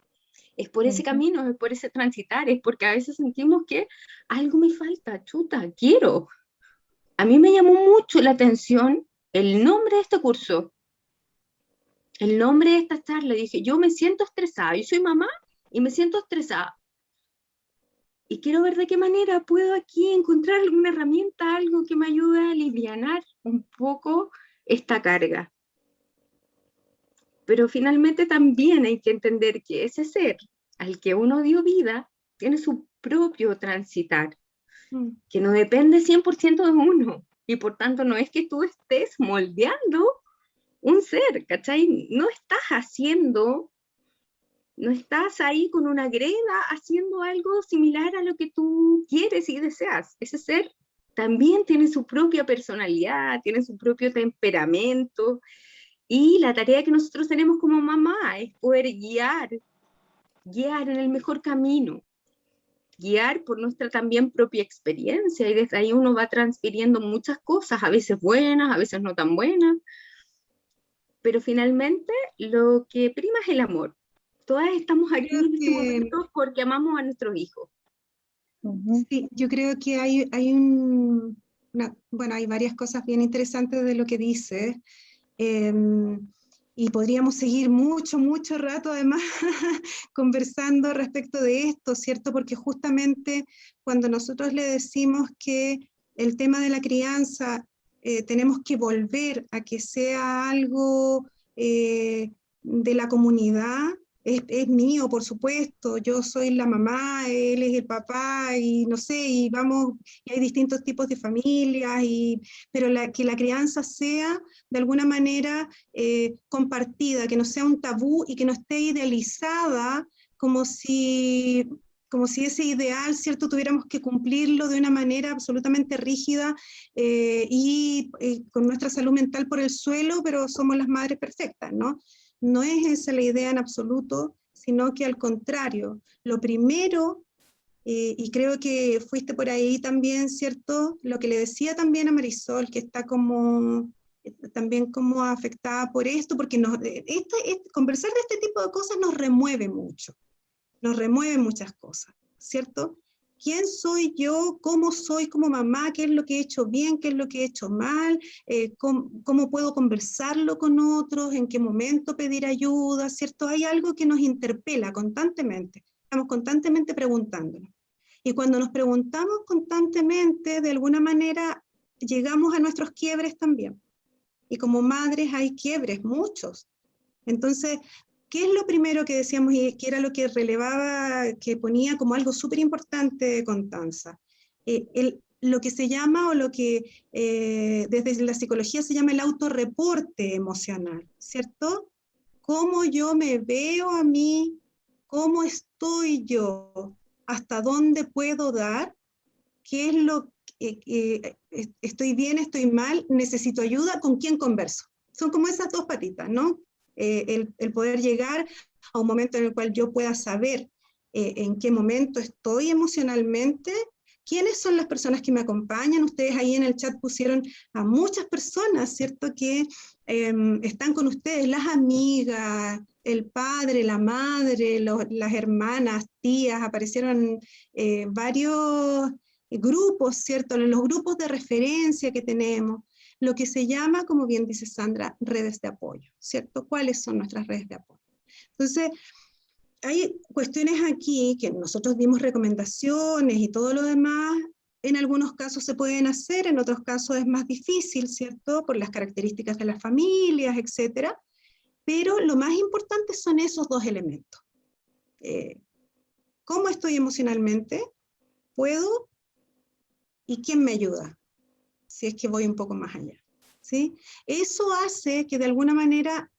Speaker 5: Es por ese camino, es por ese transitar, es porque a veces sentimos que algo me falta, chuta, quiero. A mí me llamó mucho la atención el nombre de este curso, el nombre de esta charla. Dije, yo me siento estresada, yo soy mamá y me siento estresada. Y quiero ver de qué manera puedo aquí encontrar alguna herramienta, algo que me ayude a alivianar un poco esta carga. Pero finalmente también hay que entender que ese ser al que uno dio vida tiene su propio transitar, que no depende 100% de uno. Y por tanto no es que tú estés moldeando un ser, ¿cachai? No estás ahí con una greda haciendo algo similar a lo que tú quieres y deseas. Ese ser también tiene su propia personalidad, tiene su propio temperamento, y la tarea que nosotros tenemos como mamá es poder guiar en el mejor camino, guiar por nuestra también propia experiencia, y desde ahí uno va transfiriendo muchas cosas, a veces buenas, a veces no tan buenas, pero finalmente lo que prima es el amor. Todas estamos aquí en este momento porque amamos a nuestros hijos.
Speaker 4: Sí, yo creo que hay varias cosas bien interesantes de lo que dices, y podríamos seguir mucho rato además conversando respecto de esto, ¿cierto? Porque justamente cuando nosotros le decimos que el tema de la crianza tenemos que volver a que sea algo de la comunidad, es mío, por supuesto, yo soy la mamá, él es el papá, y no sé, y vamos, y hay distintos tipos de familias, pero que la crianza sea de alguna manera compartida, que no sea un tabú y que no esté idealizada como si ese ideal, ¿cierto?, tuviéramos que cumplirlo de una manera absolutamente rígida y con nuestra salud mental por el suelo, pero somos las madres perfectas, ¿no? No es esa la idea en absoluto, sino que al contrario, lo primero, y creo que fuiste por ahí también, ¿cierto? Lo que le decía también a Marisol, que está también como afectada por esto, porque conversar de este tipo de cosas nos remueve mucho, nos remueve muchas cosas, ¿cierto? ¿Quién soy yo? ¿Cómo soy como mamá? ¿Qué es lo que he hecho bien? ¿Qué es lo que he hecho mal? ¿Cómo puedo conversarlo con otros? ¿En qué momento pedir ayuda? ¿Cierto? Hay algo que nos interpela constantemente. Estamos constantemente preguntándonos. Y cuando nos preguntamos constantemente, de alguna manera llegamos a nuestros quiebres también. Y como madres hay quiebres, muchos. Entonces, ¿qué es lo primero que decíamos y que era lo que relevaba, que ponía como algo súper importante Constanza? Lo que se llama, o lo que desde la psicología se llama el autorreporte emocional, ¿cierto? ¿Cómo yo me veo a mí? ¿Cómo estoy yo? ¿Hasta dónde puedo dar? ¿Qué es lo que estoy bien, estoy mal? ¿Necesito ayuda? ¿Con quién converso? Son como esas dos patitas, ¿no? El poder llegar a un momento en el cual yo pueda saber en qué momento estoy emocionalmente, quiénes son las personas que me acompañan. Ustedes ahí en el chat pusieron a muchas personas, ¿cierto?, que están con ustedes, las amigas, el padre, la madre, las hermanas, tías, aparecieron varios grupos, ¿cierto?, los grupos de referencia que tenemos, lo que se llama, como bien dice Sandra, redes de apoyo, ¿cierto? ¿Cuáles son nuestras redes de apoyo? Entonces, hay cuestiones aquí que nosotros dimos recomendaciones y todo lo demás, en algunos casos se pueden hacer, en otros casos es más difícil, ¿cierto? Por las características de las familias, etcétera. Pero lo más importante son esos dos elementos. ¿Cómo estoy emocionalmente? ¿Puedo? ¿Y quién me ayuda? Si es que voy un poco más allá, ¿sí? Eso hace que de alguna manera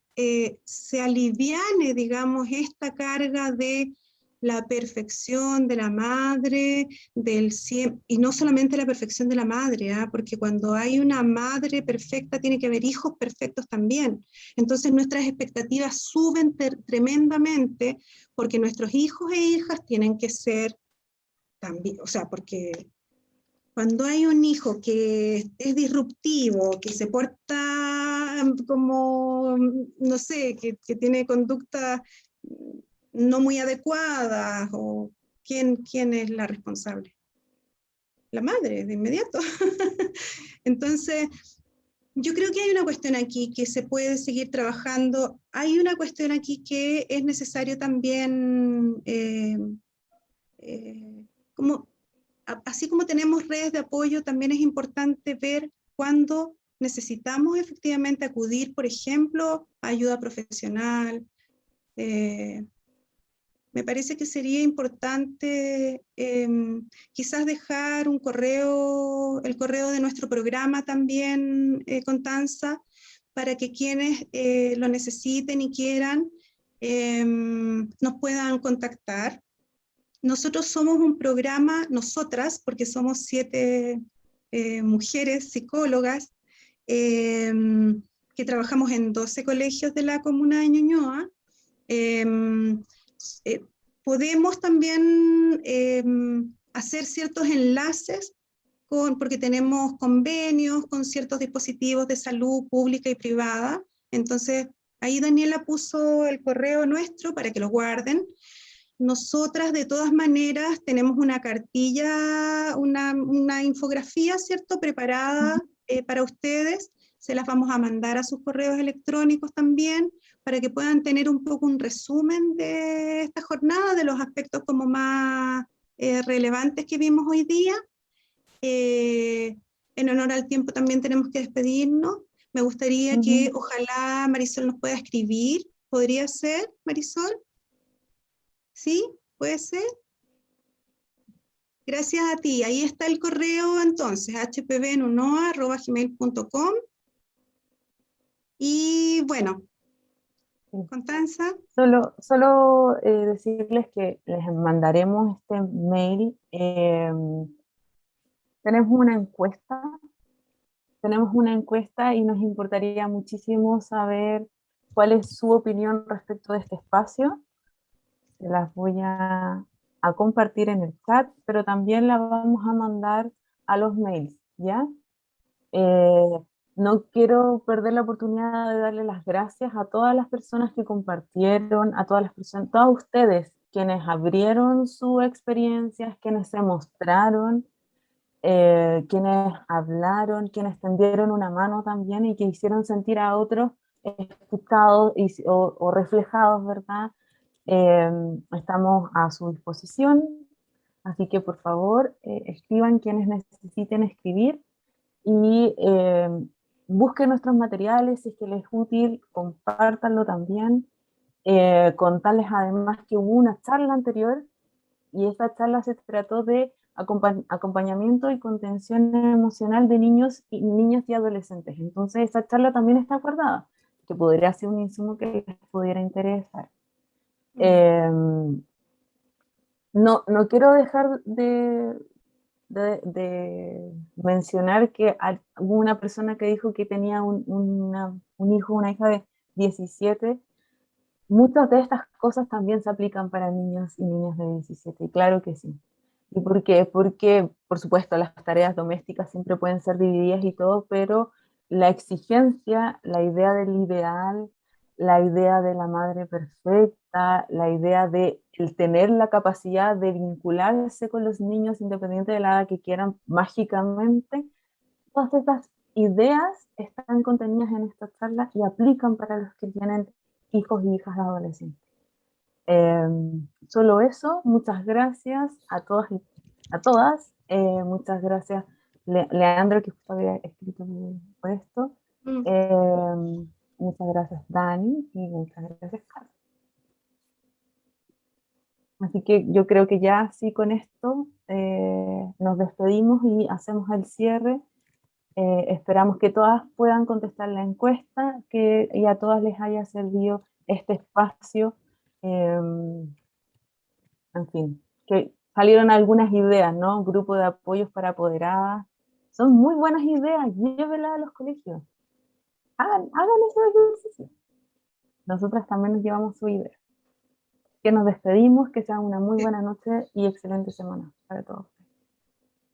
Speaker 4: se aliviane, digamos, esta carga de la perfección de la madre, y no solamente la perfección de la madre, porque cuando hay una madre perfecta tiene que haber hijos perfectos también. Entonces nuestras expectativas suben tremendamente, porque nuestros hijos e hijas tienen que ser también, o sea, porque Cuando hay un hijo que es disruptivo, que se porta como, no sé, que tiene conducta no muy adecuada, o ¿quién es la responsable? La madre, de inmediato. Entonces, yo creo que hay una cuestión aquí que se puede seguir trabajando. Hay una cuestión aquí que es necesario también, como así como tenemos redes de apoyo, también es importante ver cuándo necesitamos efectivamente acudir, por ejemplo, a ayuda profesional. Me parece que sería importante quizás dejar un correo, el correo de nuestro programa también, Constanza, para que quienes lo necesiten y quieran nos puedan contactar. Nosotros somos un programa, nosotras, porque somos 7 mujeres psicólogas que trabajamos en 12 colegios de la comuna de Ñuñoa. Podemos también hacer ciertos enlaces porque tenemos convenios con ciertos dispositivos de salud pública y privada. Entonces, ahí Daniela puso el correo nuestro para que lo guarden. Nosotras, de todas maneras, tenemos una cartilla, una infografía, ¿cierto?, preparada para ustedes. Se las vamos a mandar a sus correos electrónicos también, para que puedan tener un poco un resumen de esta jornada, de los aspectos como más relevantes que vimos hoy día. En honor al tiempo también tenemos que despedirnos. Me gustaría que ojalá Marisol nos pueda escribir. ¿Podría ser, Marisol? ¿Sí? ¿Puede ser? Gracias a ti. Ahí está el correo entonces, hpvnunoa@gmail.com. Y bueno, Constanza.
Speaker 1: Solo decirles que les mandaremos este mail. Tenemos una encuesta y nos importaría muchísimo saber cuál es su opinión respecto de este espacio. Se las voy a compartir en el chat, pero también la vamos a mandar a los mails, ¿ya? No quiero perder la oportunidad de darle las gracias a todas las personas que compartieron, a todas las personas, todos ustedes, quienes abrieron su experiencia, quienes se mostraron, quienes hablaron, quienes tendieron una mano también y que hicieron sentir a otros escuchados o reflejados, ¿verdad? Estamos a su disposición, así que por favor escriban quienes necesiten escribir y busquen nuestros materiales, si es que les es útil, compártanlo también. Contarles además que hubo una charla anterior y esa charla se trató de acompañamiento y contención emocional de niños y adolescentes. Entonces esa charla también está guardada, que podría ser un insumo que les pudiera interesar. No quiero dejar de mencionar que hubo una persona que dijo que tenía un hijo, una hija de 17. Muchas de estas cosas también se aplican para niños y niñas de 17, y claro que sí. ¿Y por qué? Porque, por supuesto, las tareas domésticas siempre pueden ser divididas y todo, pero la exigencia, la idea del ideal, la idea de la madre perfecta, la idea de el tener la capacidad de vincularse con los niños independiente de la edad que quieran mágicamente, todas estas ideas están contenidas en esta charla y aplican para los que tienen hijos y hijas adolescentes. Solo eso, muchas gracias a todas y a todas. Muchas gracias, Leandro, que justo había escrito por esto. Muchas gracias, Dani, y muchas gracias, Carlos. Así que yo creo que ya sí con esto nos despedimos y hacemos el cierre. Esperamos que todas puedan contestar la encuesta, y a todas les haya servido este espacio. En fin, que salieron algunas ideas, ¿no? Grupo de apoyos para apoderadas. Son muy buenas ideas, llévelas a los colegios. Hagan ese ejercicio. Nosotras también nos llevamos su idea. Que nos despedimos, que sea una muy buena noche y excelente semana para todos.